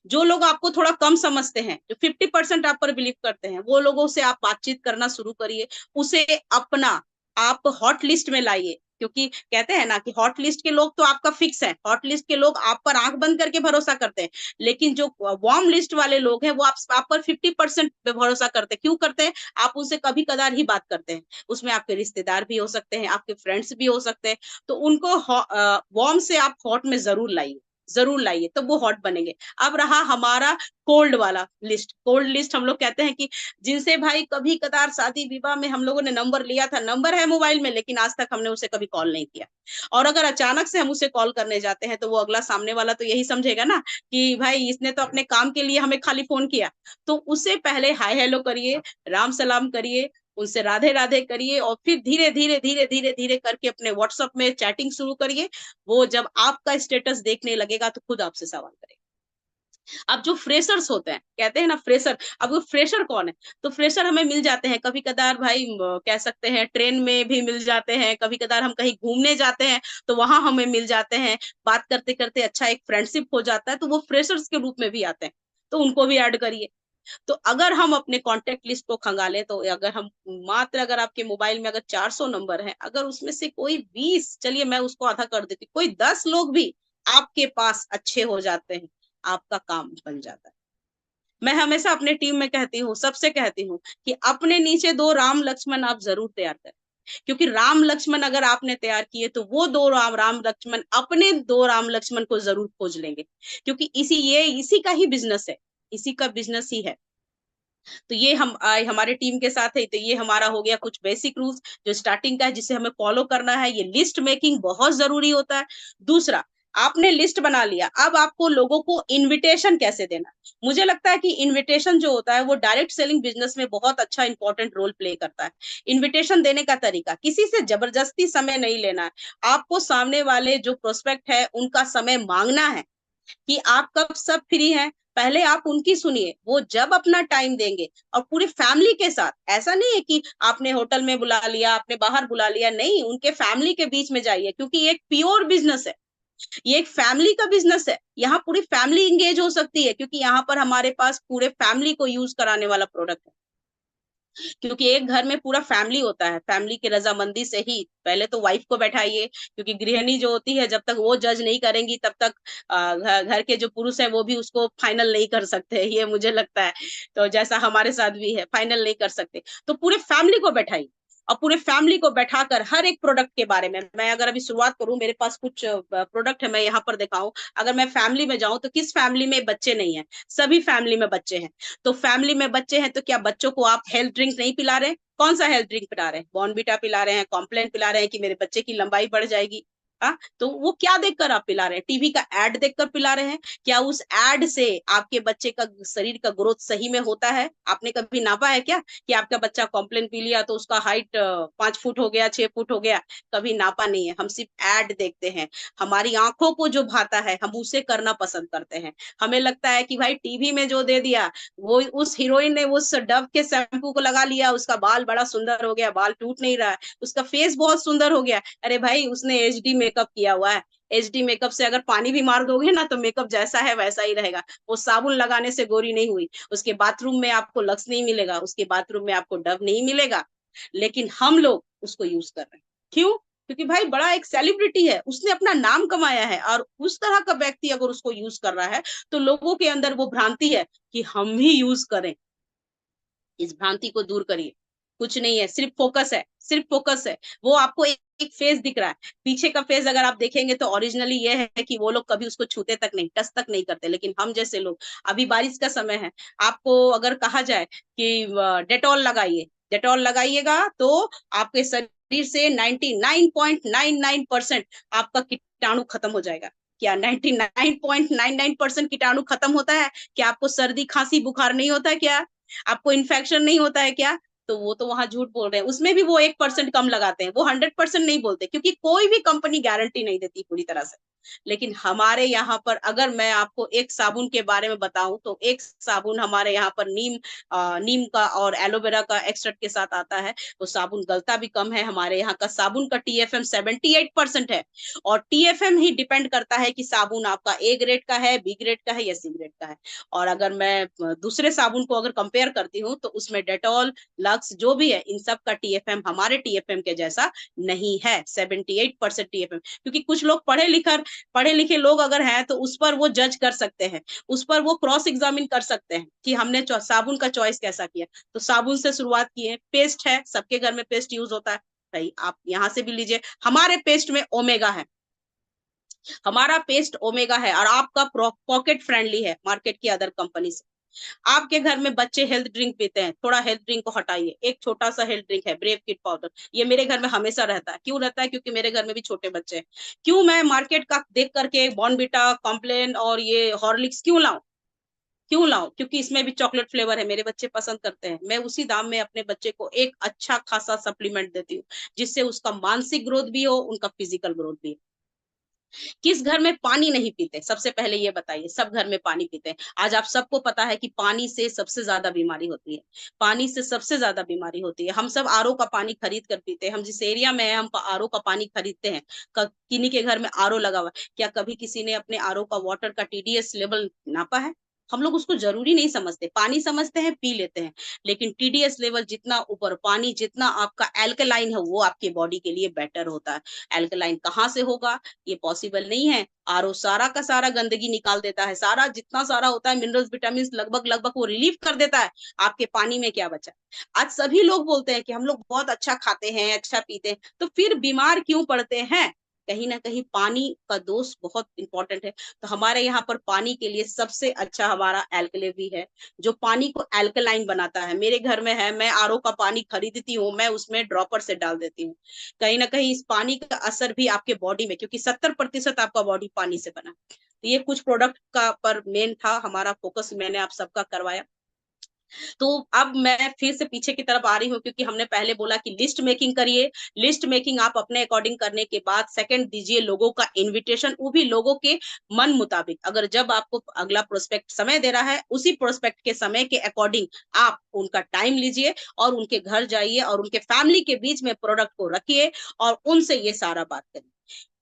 Speaker 1: जो लोग आपको थोड़ा कम समझते हैं, जो 50% आप पर बिलीव करते हैं, वो लोगों से आप बातचीत करना शुरू करिए, उसे अपना आप हॉट लिस्ट में लाइए। क्योंकि कहते हैं ना कि हॉट लिस्ट के लोग तो आपका फिक्स है, हॉट लिस्ट के लोग आप पर आंख बंद करके भरोसा करते हैं, लेकिन जो वार्म लिस्ट वाले लोग हैं, वो आप पर 50% पे भरोसा करते हैं। क्यों करते हैं? आप उनसे कभी कदार ही बात करते हैं, उसमें आपके रिश्तेदार भी हो सकते हैं, आपके फ्रेंड्स भी हो सकते हैं, तो उनको वार्म से आप हॉट में जरूर लाइए, जरूर लाइए, तो वो हॉट बनेंगे। अब रहा हमारा कोल्ड वाला लिस्ट। कोल्ड लिस्ट हम लोग कहते हैं कि जिनसे भाई कभी कदार शादी विवाह में हम लोगों ने नंबर लिया था, नंबर है मोबाइल में, लेकिन आज तक हमने उसे कभी कॉल नहीं किया। और अगर अचानक से हम उसे कॉल करने जाते हैं, तो वो अगला सामने वाला तो यही समझेगा ना कि भाई इसने तो अपने काम के लिए हमें खाली फोन किया। तो उसे पहले हाय हेलो करिए, राम सलाम करिए, उनसे राधे राधे करिए, और फिर धीरे धीरे धीरे धीरे धीरे करके अपने व्हाट्सएप में चैटिंग शुरू करिए। वो जब आपका स्टेटस देखने लगेगा तो खुद आपसे सवाल करेगा। अब जो फ्रेशर्स होते हैं, कहते हैं ना फ्रेशर, अब वो फ्रेशर कौन है? तो फ्रेशर हमें मिल जाते हैं कभी कदार भाई, कह सकते हैं ट्रेन में भी मिल जाते हैं, कभी कदार हम कहीं घूमने जाते हैं तो वहां हमें मिल जाते हैं, बात करते करते अच्छा एक फ्रेंडशिप हो जाता है, तो वो फ्रेशर्स के रूप में भी आते हैं, तो उनको भी ऐड करिए। तो अगर हम अपने कांटेक्ट लिस्ट को खंगाले, तो अगर हम मात्र, अगर आपके मोबाइल में अगर 400 नंबर है, अगर उसमें से कोई 20, चलिए मैं उसको आधा कर देती, कोई 10 लोग भी आपके पास अच्छे हो जाते हैं, आपका काम बन जाता है। मैं हमेशा अपने टीम में कहती हूँ, सबसे कहती हूँ कि अपने नीचे 2 राम लक्ष्मण आप जरूर तैयार करें। क्योंकि राम लक्ष्मण अगर आपने तैयार किए, तो वो 2 राम राम लक्ष्मण अपने 2 राम लक्ष्मण को जरूर खोज लेंगे, क्योंकि इसी का ही बिजनेस है, इसी का बिजनेस ही है। तो ये हम हमारे टीम के साथ है, तो ये हमारा हो गया कुछ बेसिक रूल्स जो स्टार्टिंग का है, जिसे हमें फॉलो करना है। ये लिस्ट मेकिंग बहुत जरूरी होता है। दूसरा, आपने लिस्ट बना लिया, अब आपको लोगों को इनविटेशन कैसे देना। मुझे लगता है कि इनविटेशन जो होता है, वो डायरेक्ट सेलिंग बिजनेस में बहुत अच्छा इंपॉर्टेंट रोल प्ले करता है। इनविटेशन देने का तरीका, किसी से जबरदस्ती समय नहीं लेना है। आपको सामने वाले जो प्रोस्पेक्ट है, उनका समय मांगना है कि आप कब सब फ्री हैं, पहले आप उनकी सुनिए, वो जब अपना टाइम देंगे, और पूरी फैमिली के साथ। ऐसा नहीं है कि आपने होटल में बुला लिया, आपने बाहर बुला लिया, नहीं, उनके फैमिली के बीच में जाइए, क्योंकि ये एक प्योर बिजनेस है, ये एक फैमिली का बिजनेस है। यहाँ पूरी फैमिली इंगेज हो सकती है, क्योंकि यहाँ पर हमारे पास पूरे फैमिली को यूज कराने वाला प्रोडक्ट है। क्योंकि एक घर में पूरा फैमिली होता है, फैमिली की रजामंदी से ही पहले तो वाइफ को बैठाइए, क्योंकि गृहिणी जो होती है जब तक वो जज नहीं करेंगी तब तक घर के जो पुरुष है वो भी उसको फाइनल नहीं कर सकते, ये मुझे लगता है। तो जैसा हमारे साथ भी है, फाइनल नहीं कर सकते, तो पूरे फैमिली को बैठाइए, और पूरे फैमिली को बैठाकर हर एक प्रोडक्ट के बारे में, मैं अगर अभी शुरुआत करूं, मेरे पास कुछ प्रोडक्ट है, मैं यहाँ पर दिखाऊं, अगर मैं फैमिली में जाऊं तो किस फैमिली में बच्चे नहीं है, सभी फैमिली में बच्चे हैं। तो फैमिली में बच्चे हैं तो क्या बच्चों को आप हेल्थ ड्रिंक नहीं पिला रहे? कौन सा हेल्थ ड्रिंक पिला रहे हैं? बॉर्नविटा पिला रहे हैं, कॉम्प्लेन पिला रहे हैं कि मेरे बच्चे की लंबाई बढ़ जाएगी? हाँ, तो वो क्या देखकर आप पिला रहे हैं? टीवी का एड देखकर पिला रहे हैं? क्या उस एड से आपके बच्चे का शरीर का ग्रोथ सही में होता है? आपने कभी नापा है क्या कि आपका बच्चा कॉम्प्लेन पी लिया तो उसका हाइट 5 फुट हो गया, 6 फुट हो गया? कभी नापा नहीं है, हम सिर्फ एड देखते हैं। हमारी आंखों को जो भाता है हम उसे करना पसंद करते हैं। हमें लगता है कि भाई टीवी में जो दे दिया, वो उस हीरोइन ने उस डव के शैम्पू को लगा लिया, उसका बाल बड़ा सुंदर हो गया, बाल टूट नहीं रहा है, उसका फेस बहुत सुंदर हो गया। अरे भाई, उसने एचडी मेकअप किया हुआ है। एचडी मेकअप से अगर पानी भी मार दोगे ना तो मेकअप जैसा है वैसा ही रहेगा। वो साबुन लगाने से गोरी नहीं हुई। उसके बाथरूम में आपको लक्स नहीं मिलेगा, उसके बाथरूम में आपको डव नहीं मिलेगा, लेकिन हम लोग उसको यूज कर रहे हैं। क्यों? क्योंकि भाई बड़ा एक सेलिब्रिटी है, उसने अपना नाम कमाया है, और उस तरह का व्यक्ति अगर उसको यूज कर रहा है तो लोगों के अंदर वो भ्रांति है कि हम ही यूज करें। इस भ्रांति को दूर करिए। कुछ नहीं है, सिर्फ फोकस है, सिर्फ फोकस है। वो आपको एक फेस दिख रहा है, पीछे का फेस अगर आप देखेंगे तो ओरिजिनली ये है कि वो लोग कभी उसको छूते तक नहीं, टच तक नहीं करते, लेकिन हम जैसे लोग, अभी बारिश का समय है, आपको अगर कहा जाए कि डेटॉल लगाइए, डेटॉल लगाइएगा तो आपके शरीर से 99.99% आपका कीटाणु खत्म हो जाएगा। क्या 99.99% कीटाणु खत्म होता है? क्या आपको सर्दी खांसी बुखार नहीं होता है क्या? आपको इन्फेक्शन नहीं होता है क्या? तो वो तो वहां झूठ बोल रहे हैं, उसमें भी वो 1% कम लगाते हैं, वो 100% नहीं बोलते, क्योंकि कोई भी कंपनी गारंटी नहीं देती पूरी तरह से। लेकिन हमारे यहाँ पर अगर मैं आपको एक साबुन के बारे में बताऊं तो एक साबुन हमारे यहाँ पर नीम का और एलोवेरा का एक्सट्रैक्ट के साथ आता है। वो साबुन गलता भी कम है। हमारे यहाँ का साबुन का TFM 78% है, और TFM ही डिपेंड करता है कि साबुन आपका A ग्रेड का है, B ग्रेड का है या C ग्रेड का है। और अगर मैं दूसरे साबुन को अगर कंपेयर करती हूँ तो उसमें डेटॉल, लक्स जो भी है, इन सब का TFM हमारे TFM के जैसा नहीं है, 78% TFM। क्योंकि कुछ लोग पढ़े लिखे लोग अगर हैं तो उस पर वो जज कर सकते हैं, उस पर वो क्रॉस एग्जामिन कर सकते हैं कि हमने साबुन का चॉइस कैसा किया। तो साबुन से शुरुआत किए, पेस्ट है, सबके घर में पेस्ट यूज होता है भाई, आप यहाँ से भी लीजिए। हमारे पेस्ट में ओमेगा है, हमारा पेस्ट ओमेगा है, और आपका पॉकेट फ्रेंडली है मार्केट की अदर कंपनी से। आपके घर में बच्चे हेल्थ ड्रिंक पीते हैं, थोड़ा हेल्थ ड्रिंक को हटाइए, एक छोटा सा हेल्थ ड्रिंक है ब्रेव किड पाउडर, ये मेरे घर में हमेशा रहता है। क्यों रहता है? क्योंकि मेरे घर में भी छोटे बच्चे हैं। क्यों मैं मार्केट का देख करके बॉर्नविटा, कॉम्प्लेन और ये हॉर्लिक्स क्यों लाऊं? क्यों लाऊं? क्योंकि इसमें भी चॉकलेट फ्लेवर है, मेरे बच्चे पसंद करते हैं। मैं उसी दाम में अपने बच्चे को एक अच्छा खासा सप्लीमेंट देती हूँ, जिससे उसका मानसिक ग्रोथ भी हो, उनका फिजिकल ग्रोथ भी हो। किस घर में पानी नहीं पीते? सबसे पहले ये बताइए, सब घर में पानी पीते हैं। आज आप सबको पता है कि पानी से सबसे ज्यादा बीमारी होती है, पानी से सबसे ज्यादा बीमारी होती है। हम सब आरओ का पानी खरीद कर पीते हैं। हम जिस एरिया में है हम आरओ का पानी खरीदते हैं, किन्हीं के घर में आरओ लगा हुआ है। क्या कभी किसी ने अपने आरओ का वाटर का TDS लेवल नापा है? हम लोग उसको जरूरी नहीं समझते, पानी समझते हैं, पी लेते हैं। लेकिन TDS लेवल जितना ऊपर, पानी जितना आपका एल्कलाइन है, वो आपके बॉडी के लिए बेटर होता है। एल्कलाइन कहाँ से होगा? ये पॉसिबल नहीं है। आरओ सारा का सारा गंदगी निकाल देता है, सारा जितना सारा होता है मिनरल्स विटामिन लगभग लगभग वो रिलीव कर देता है। आपके पानी में क्या बचा? आज सभी लोग बोलते हैं कि हम लोग बहुत अच्छा खाते हैं, अच्छा पीते हैं, तो फिर बीमार क्यों पड़ते हैं? कहीं ना कहीं पानी का दोष बहुत इंपॉर्टेंट है। तो हमारे यहाँ पर पानी के लिए सबसे अच्छा हमारा एल्कलेवी है, जो पानी को एल्कलाइन बनाता है। मेरे घर में है, मैं आरओ का पानी खरीदती हूँ, मैं उसमें ड्रॉपर से डाल देती हूँ। कहीं ना कहीं इस पानी का असर भी आपके बॉडी में, क्योंकि 70% आपका बॉडी पानी से बना। तो ये कुछ प्रोडक्ट का पर मेन था हमारा फोकस, मैंने आप सबका करवाया। तो अब मैं फिर से पीछे की तरफ आ रही हूँ, क्योंकि हमने पहले बोला कि लिस्ट मेकिंग करिए। लिस्ट मेकिंग आप अपने अकॉर्डिंग करने के बाद सेकंड दीजिए लोगों का इनविटेशन, वो भी लोगों के मन मुताबिक। अगर जब आपको अगला प्रोस्पेक्ट समय दे रहा है, उसी प्रोस्पेक्ट के समय के अकॉर्डिंग आप उनका टाइम लीजिए और उनके घर जाइए और उनके फैमिली के बीच में प्रोडक्ट को रखिए और उनसे ये सारा बात करिए।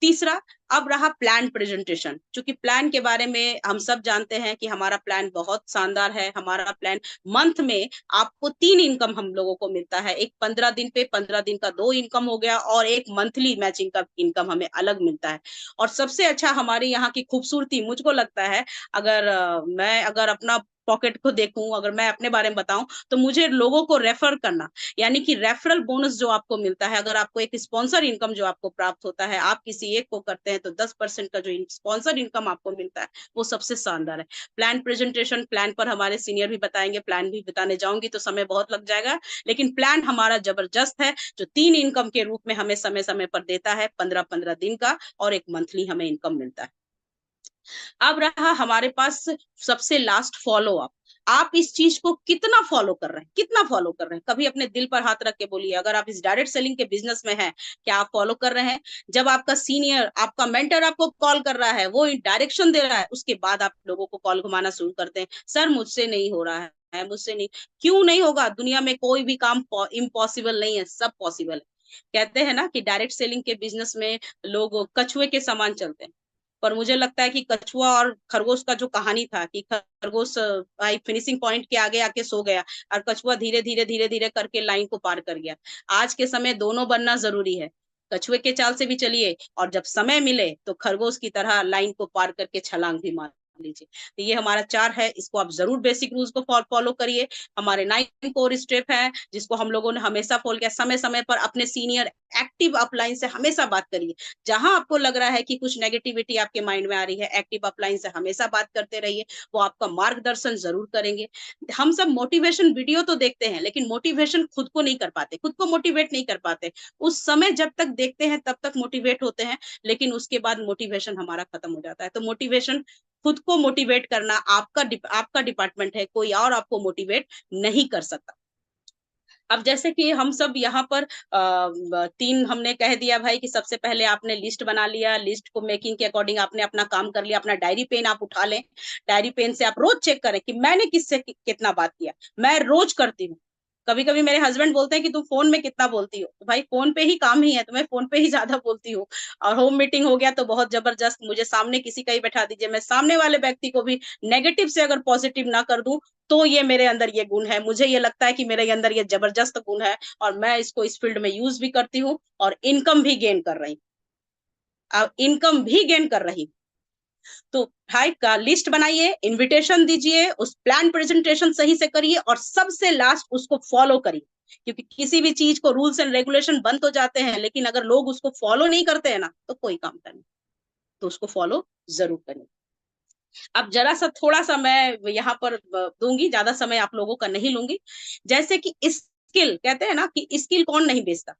Speaker 1: तीसरा, अब रहा प्लान प्रेजेंटेशन। क्योंकि प्लान के बारे में हम सब जानते हैं कि हमारा प्लान बहुत शानदार है। हमारा प्लान मंथ में आपको 3 इनकम हम लोगों को मिलता है। एक 15 दिन पे 15 दिन का 2 इनकम हो गया, और एक मंथली मैचिंग का इनकम हमें अलग मिलता है। और सबसे अच्छा हमारे यहाँ की खूबसूरती मुझको लगता है, मैं अगर अपना पॉकेट को देखूं, अगर मैं अपने बारे में बताऊं, तो मुझे लोगों को रेफर करना, यानी कि रेफरल बोनस जो आपको मिलता है, अगर आपको एक स्पॉन्सर इनकम जो आपको प्राप्त होता है, आप किसी एक को करते हैं तो 10% का जो स्पॉन्सर इनकम आपको मिलता है, वो सबसे शानदार है। प्लान प्रेजेंटेशन, प्लान पर हमारे सीनियर भी बताएंगे, प्लान भी बताने जाऊंगी तो समय बहुत लग जाएगा, लेकिन प्लान हमारा जबरदस्त है, जो 3 इनकम के रूप में हमें समय समय पर देता है, 15-15 दिन का, और एक मंथली हमें इनकम मिलता है। अब रहा हमारे पास सबसे लास्ट, फॉलो अप। आप इस चीज को कितना फॉलो कर रहे हैं, कितना फॉलो कर रहे हैं? कभी अपने दिल पर हाथ रख के बोलिए, अगर आप इस डायरेक्ट सेलिंग के बिजनेस में हैं, क्या आप फॉलो कर रहे हैं? जब आपका सीनियर, आपका मेंटर आपको कॉल कर रहा है, वो डायरेक्शन दे रहा है, उसके बाद आप लोगों को कॉल घुमाना शुरू करते हैं, सर मुझसे नहीं हो रहा है, मुझसे नहीं। क्यों नहीं होगा? दुनिया में कोई भी काम इम्पॉसिबल नहीं है, सब पॉसिबल है। कहते हैं ना कि डायरेक्ट सेलिंग के बिजनेस में लोग कछुए के समान चलते हैं, पर मुझे लगता है कि कछुआ और खरगोश का जो कहानी था, कि खरगोश भाई फिनिशिंग पॉइंट के आगे आके सो गया, और कछुआ धीरे धीरे धीरे धीरे करके लाइन को पार कर गया। आज के समय दोनों बनना जरूरी है। कछुए के चाल से भी चलिए, और जब समय मिले तो खरगोश की तरह लाइन को पार करके छलांग भी मार लीजिए। तो ये हमारा 4 है, इसको आप जरूर बेसिक रूल्स को फॉलो करिए। हमारे 9 कोर स्टेप है, जिसको हम लोगों ने हमेशा फॉलो किया। समय समय पर अपने सीनियर एक्टिव अपलाइन से हमेशा बात करिए। जहां आपको लग रहा है कि कुछ नेगेटिविटी आपके माइंड में आ रही है, एक्टिव अपलाइन से हमेशा बात करते रहिए, वो आपका मार्गदर्शन जरूर करेंगे। हम सब मोटिवेशन वीडियो तो देखते हैं, लेकिन मोटिवेशन खुद को नहीं कर पाते, खुद को मोटिवेट नहीं कर पाते। उस समय जब तक देखते हैं तब तक मोटिवेट होते हैं, लेकिन उसके बाद मोटिवेशन हमारा खत्म हो जाता है। तो मोटिवेशन, खुद को मोटिवेट करना आपका डिपार्टमेंट है, कोई और आपको मोटिवेट नहीं कर सकता। अब जैसे कि हम सब यहाँ पर 3 हमने कह दिया भाई, कि सबसे पहले आपने लिस्ट बना लिया, लिस्ट को मेकिंग के अकॉर्डिंग आपने अपना काम कर लिया। अपना डायरी पेन आप उठा लें, डायरी पेन से आप रोज चेक करें कि मैंने किससे कितना बात किया। मैं रोज करती हूँ। कभी कभी मेरे हस्बैंड बोलते हैं कि तुम फोन में कितना बोलती हो, तो भाई फोन पे ही काम ही है, तो मैं फोन पे ही ज्यादा बोलती हूँ। और होम मीटिंग हो गया तो बहुत जबरदस्त, मुझे सामने किसी का ही बैठा दीजिए, मैं सामने वाले व्यक्ति को भी नेगेटिव से अगर पॉजिटिव ना कर दूं, तो ये मेरे अंदर ये गुण है। मुझे ये लगता है कि मेरे अंदर ये जबरदस्त गुण है, और मैं इसको इस फील्ड में यूज भी करती हूँ, और इनकम भी गेन कर रही हूँ, इनकम भी गेन कर रही हूँ। तो भाई का लिस्ट बनाइए, इनविटेशन दीजिए, उस प्लान प्रेजेंटेशन सही से करिए, और सबसे लास्ट उसको फॉलो करिए। क्योंकि किसी भी चीज को रूल्स एंड रेगुलेशन बन तो जाते हैं, लेकिन अगर लोग उसको फॉलो नहीं करते हैं ना, तो कोई काम का नहीं। तो उसको फॉलो जरूर करिए। अब जरा सा थोड़ा सा मैं यहाँ पर दूंगी, ज्यादा समय आप लोगों का नहीं लूंगी। जैसे कि स्किल, कहते हैं ना कि स्किल कौन नहीं बेचता।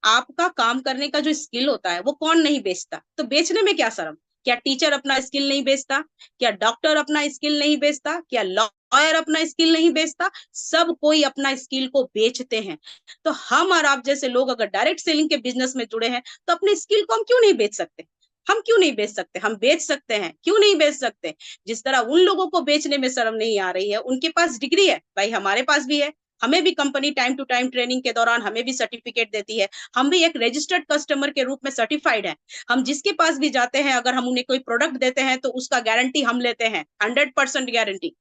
Speaker 1: आपका काम करने का जो स्किल होता है वो कौन नहीं बेचता, तो बेचने में क्या शर्म? क्या टीचर अपना स्किल नहीं बेचता? क्या डॉक्टर अपना स्किल नहीं बेचता? क्या लॉयर अपना स्किल नहीं बेचता? सब कोई अपना स्किल को बेचते हैं। तो हम और आप जैसे लोग अगर डायरेक्ट सेलिंग के बिजनेस में जुड़े हैं, तो अपने स्किल को हम क्यों नहीं बेच सकते? हम क्यों नहीं बेच सकते? हम बेच सकते हैं, क्यों नहीं बेच सकते? जिस तरह उन लोगों को बेचने में शर्म नहीं आ रही है, उनके पास डिग्री है, भाई हमारे पास भी है। हमें भी company time to time training के दौरान हमें भी सर्टिफिकेट देती है। हम भी एक रजिस्टर्ड कस्टमर के रूप में सर्टिफाइड है। हम जिसके पास भी जाते हैं, अगर हम उन्हें कोई प्रोडक्ट देते हैं, तो उसका गारंटी हम लेते हैं, 100% गारंटी।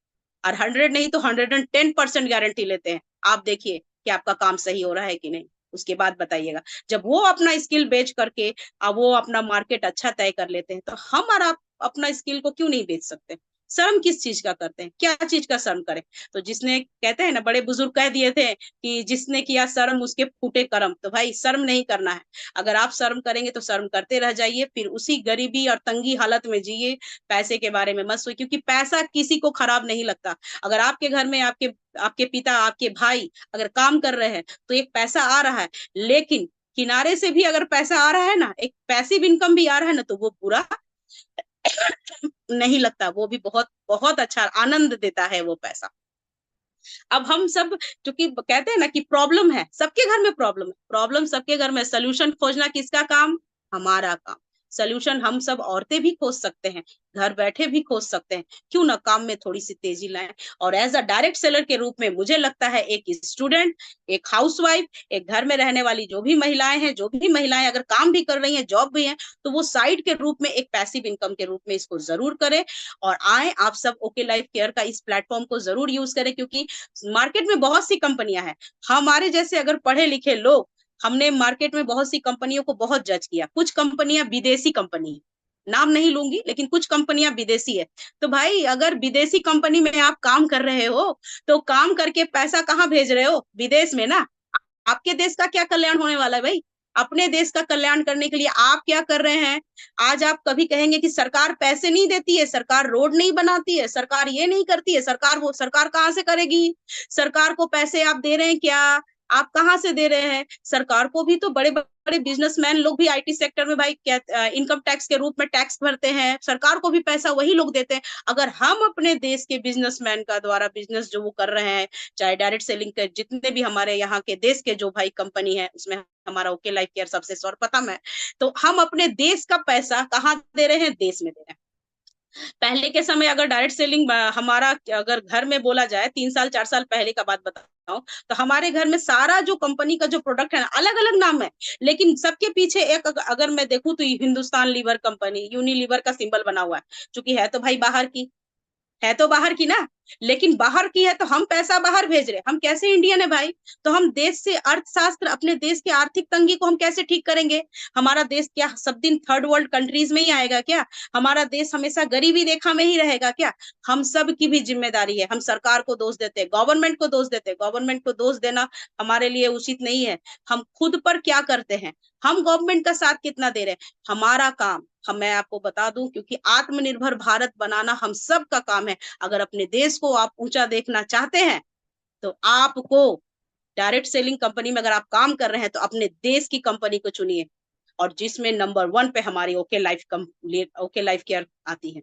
Speaker 1: और 100 नहीं तो 110% गारंटी लेते हैं। आप देखिए कि आपका काम सही हो रहा है कि नहीं, उसके बाद बताइएगा। जब वो अपना स्किल बेच करके अब वो अपना मार्केट अच्छा तय कर लेते हैं, तो हम और आप अपना स्किल को क्यों नहीं बेच सकते? शर्म किस चीज का करते हैं? क्या चीज का शर्म करें? तो जिसने, कहते हैं ना, बड़े बुजुर्ग कह दिए थे कि जिसने किया शर्म उसके फूटे कर्म। तो भाई शर्म नहीं करना है। अगर आप शर्म करेंगे तो शर्म करते रह जाइए, फिर उसी गरीबी और तंगी हालत में जिए। पैसे के बारे में मत सोचिए, क्योंकि पैसा किसी को खराब नहीं लगता। अगर आपके घर में आपके आपके पिता, आपके भाई अगर काम कर रहे हैं, तो एक पैसा आ रहा है, लेकिन किनारे से भी अगर पैसा आ रहा है ना, एक पैसिव इनकम भी आ रहा है ना, तो वो बुरा नहीं लगता। वो भी बहुत बहुत अच्छा आनंद देता है वो पैसा। अब हम सब, क्योंकि कहते हैं ना कि प्रॉब्लम है, सबके घर में प्रॉब्लम है, प्रॉब्लम सबके घर में, सोल्यूशन खोजना किसका काम? हमारा काम। सोल्यूशन हम सब औरतें भी खोज सकते हैं, घर बैठे भी खोज सकते हैं, क्यों ना काम में थोड़ी सी तेजी लाएं। और एज अ डायरेक्ट सेलर के रूप में मुझे लगता है एक स्टूडेंट, एक हाउसवाइफ, एक घर में रहने वाली जो भी महिलाएं हैं, जो भी महिलाएं अगर काम भी कर रही हैं, जॉब भी है, तो वो साइड के रूप में एक पैसिव इनकम के रूप में इसको जरूर करें। और आए आप सब ओके लाइफ केयर का इस प्लेटफॉर्म को जरूर यूज करें, क्योंकि मार्केट में बहुत सी कंपनियां हैं। हमारे जैसे अगर पढ़े लिखे लोग, हमने मार्केट में बहुत सी कंपनियों को बहुत जज किया। कुछ कंपनियां विदेशी कंपनी, नाम नहीं लूंगी, लेकिन कुछ कंपनियां विदेशी है। तो भाई अगर विदेशी कंपनी में आप काम कर रहे हो, तो काम करके पैसा कहाँ भेज रहे हो? विदेश में ना। आपके देश का क्या कल्याण होने वाला है भाई? अपने देश का कल्याण करने के लिए आप क्या कर रहे हैं? आज आप कभी कहेंगे कि सरकार पैसे नहीं देती है, सरकार रोड नहीं बनाती है, सरकार ये नहीं करती है, सरकार वो, सरकार कहाँ से करेगी? सरकार को पैसे आप दे रहे हैं क्या? आप कहाँ से दे रहे हैं? सरकार को भी तो बड़े बड़े बिजनेसमैन लोग भी आईटी सेक्टर में भाई क्या इनकम टैक्स के रूप में टैक्स भरते हैं, सरकार को भी पैसा वही लोग देते हैं। अगर हम अपने देश के बिजनेसमैन का द्वारा बिजनेस जो वो कर रहे हैं, चाहे डायरेक्ट सेलिंग के जितने भी हमारे यहाँ के देश के जो भाई कंपनी है, उसमें हमारा ओके लाइफ केयर सबसे सर्वप्रथम है, तो हम अपने देश का पैसा कहाँ दे रहे हैं? देश में दे रहे हैं। पहले के समय अगर डायरेक्ट सेलिंग हमारा अगर घर में बोला जाए, 3 साल 4 साल पहले का बात बताऊं, तो हमारे घर में सारा जो कंपनी का जो प्रोडक्ट है ना, अलग अलग नाम है, लेकिन सबके पीछे एक अगर मैं देखूं तो हिंदुस्तान लीवर कंपनी, यूनिलीवर का सिंबल बना हुआ है। चूंकि है तो भाई बाहर की, है तो बाहर की ना, लेकिन बाहर की है तो हम पैसा बाहर भेज रहे, हम कैसे इंडियन है भाई? तो हम देश से अर्थशास्त्र, अपने देश की आर्थिक तंगी को हम कैसे ठीक करेंगे? हमारा देश क्या सब दिन थर्ड वर्ल्ड कंट्रीज में ही आएगा क्या? हमारा देश हमेशा गरीबी रेखा में ही रहेगा क्या? हम सब की भी जिम्मेदारी है। हम सरकार को दोष देते हैं, गवर्नमेंट को दोष देते हैं, गवर्नमेंट को दोष देना हमारे लिए उचित नहीं है। हम खुद पर क्या करते हैं, हम गवर्नमेंट का साथ कितना दे रहे हैं? हमारा काम, हम मैं आपको बता दूं, क्योंकि आत्मनिर्भर भारत बनाना हम सब का काम है। अगर अपने देश को आप ऊंचा देखना चाहते हैं, तो आपको डायरेक्ट सेलिंग कंपनी में अगर आप काम कर रहे हैं, तो अपने देश की कंपनी को चुनिए, और जिसमें नंबर 1 पे हमारी ओके लाइफ केयर आती है।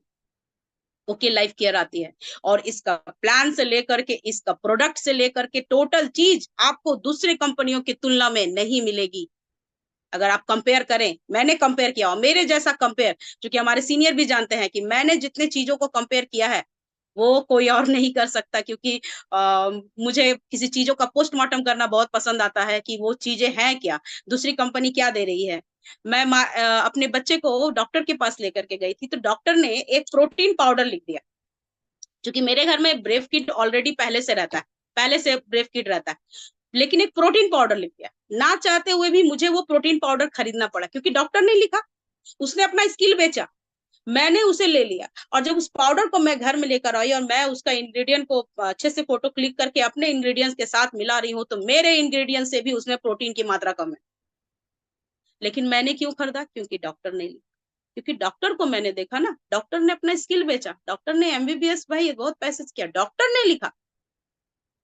Speaker 1: ओके लाइफ केयर आती है, और इसका प्लान से लेकर के, इसका प्रोडक्ट से लेकर के, टोटल चीज आपको दूसरे कंपनियों की तुलना में नहीं मिलेगी। अगर आप कंपेयर करें, मैंने कंपेयर किया और मेरे जैसा कंपेयर, क्योंकि हमारे सीनियर भी जानते हैं कि मैंने जितने चीजों को कंपेयर किया है, वो कोई और नहीं कर सकता। क्योंकि मुझे किसी चीजों का पोस्टमार्टम करना बहुत पसंद आता है कि वो चीजें हैं क्या, दूसरी कंपनी क्या दे रही है। मैं अपने बच्चे को डॉक्टर के पास लेकर के गई थी, तो डॉक्टर ने एक प्रोटीन पाउडर लिख दिया। क्योंकि मेरे घर में ब्रेव किट ऑलरेडी पहले से रहता है, पहले से ब्रेव किट रहता है, लेकिन एक प्रोटीन पाउडर लिख दिया। ना चाहते हुए भी मुझे वो प्रोटीन पाउडर खरीदना पड़ा, क्योंकि डॉक्टर ने लिखा, उसने अपना स्किल बेचा, मैंने उसे ले लिया। और जब उस पाउडर को मैं घर में लेकर आई और मैं उसका इंग्रेडिएंट को अच्छे से फोटो क्लिक करके अपने इंग्रेडिएंट्स के साथ मिला रही हूँ, तो मेरे इंग्रेडिएंट से भी उसमें प्रोटीन की मात्रा कम है। लेकिन मैंने क्यों खरीदा? क्योंकि डॉक्टर ने लिखा। क्योंकि डॉक्टर को मैंने देखा ना, डॉक्टर ने अपना स्किल बेचा, डॉक्टर ने एमबीबीएस भाई बहुत पैसे किया, डॉक्टर ने लिखा।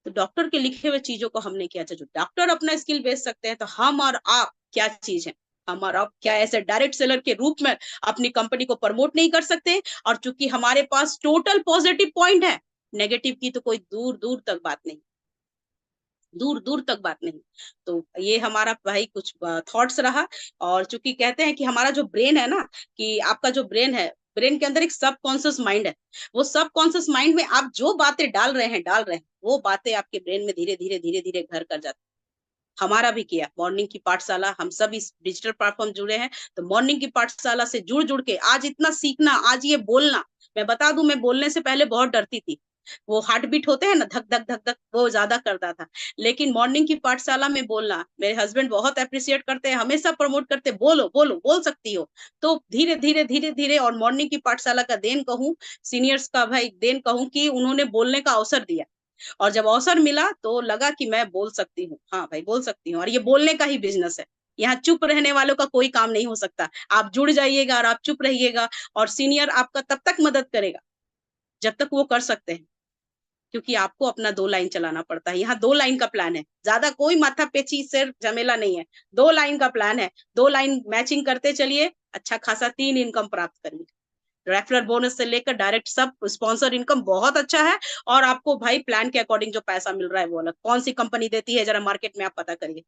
Speaker 1: तो डॉक्टर के लिखे हुए चीजों को हमने किया। जो डॉक्टर अपना स्किल बेच सकते हैं, तो हम और आप क्या चीज है? हम और आप क्या ऐसे डायरेक्ट सेलर के रूप में अपनी कंपनी को प्रमोट नहीं कर सकते? और चूंकि हमारे पास टोटल पॉजिटिव पॉइंट है, नेगेटिव की तो कोई दूर दूर तक बात नहीं, दूर दूर तक बात नहीं। तो ये हमारा भाई कुछ थॉट्स रहा। और चूंकि कहते हैं कि हमारा जो ब्रेन है ना, कि आपका जो ब्रेन है, ब्रेन के अंदर एक सब कॉन्शियस माइंड है। वो सब कॉन्शियस माइंड में आप जो बातें डाल रहे हैं, वो बातें आपके ब्रेन में धीरे धीरे धीरे धीरे घर कर जाती। हमारा भी किया मॉर्निंग की पाठशाला, हम सब इस डिजिटल प्लेटफॉर्म जुड़े हैं, तो मॉर्निंग की पाठशाला से जुड़ जुड़ के आज इतना सीखना, आज ये बोलना। मैं बता दूं, मैं बोलने से पहले बहुत डरती थी, वो हार्ट बीट होते हैं ना, धक धक धक धक, वो ज्यादा करता था। लेकिन मॉर्निंग की पाठशाला में बोलना, मेरे हस्बैंड बहुत अप्रिशिएट करते हैं, हमेशा प्रमोट करते, बोलो बोलो, बोल सकती हो। तो धीरे धीरे धीरे धीरे, और मॉर्निंग की पाठशाला का देन कहूँ, सीनियर्स का भाई देन कहूँ, कि उन्होंने बोलने का अवसर दिया। और जब अवसर मिला तो लगा कि मैं बोल सकती हूँ, हाँ भाई बोल सकती हूँ, और ये बोलने का ही बिजनेस है। यहाँ चुप रहने वालों का कोई काम नहीं हो सकता। आप जुड़ जाइएगा और आप चुप रहिएगा, और सीनियर आपका तब तक मदद करेगा जब तक वो कर सकते हैं। क्योंकि आपको अपना 2 लाइन चलाना पड़ता है। यहाँ 2 लाइन का प्लान है, ज्यादा कोई माथा पेची से झमेला नहीं है। 2 लाइन का प्लान है, 2 लाइन मैचिंग करते चलिए, अच्छा खासा 3 इनकम प्राप्त करिए। रेफरल बोनस से लेकर डायरेक्ट सब स्पॉन्सर इनकम बहुत अच्छा है। और आपको भाई प्लान के अकॉर्डिंग जो पैसा मिल रहा है वो अलग। कौन सी कंपनी देती है, जरा मार्केट में आप पता करिए।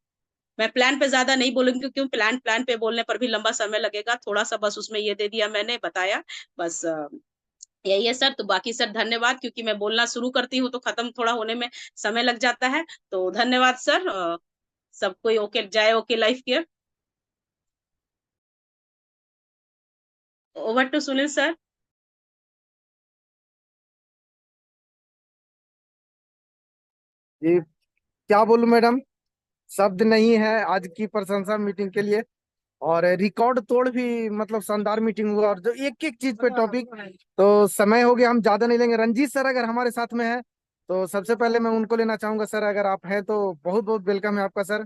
Speaker 1: मैं प्लान पे ज्यादा नहीं बोलूंगी क्योंकि प्लान प्लान पे बोलने पर भी लंबा समय लगेगा, थोड़ा सा बस उसमें ये दे दिया मैंने, बताया बस। यही है सर। तो बाकी सर धन्यवाद, क्योंकि मैं बोलना शुरू करती हूँ तो खत्म थोड़ा होने में समय लग जाता है। तो धन्यवाद सर। सब कोई ओके जाए, okay life care. Over to Sunil sir.
Speaker 3: जी, क्या बोलूं मैडम, शब्द नहीं है आज की प्रशंसा मीटिंग के लिए। और रिकॉर्ड तोड़ भी मतलब शानदार मीटिंग हुआ, और जो एक एक चीज पे टॉपिक। तो समय हो गया, हम ज्यादा नहीं लेंगे। रंजीत सर अगर हमारे साथ में है तो सबसे पहले मैं उनको लेना चाहूंगा। सर अगर आप हैं तो बहुत बहुत वेलकम है आपका सर।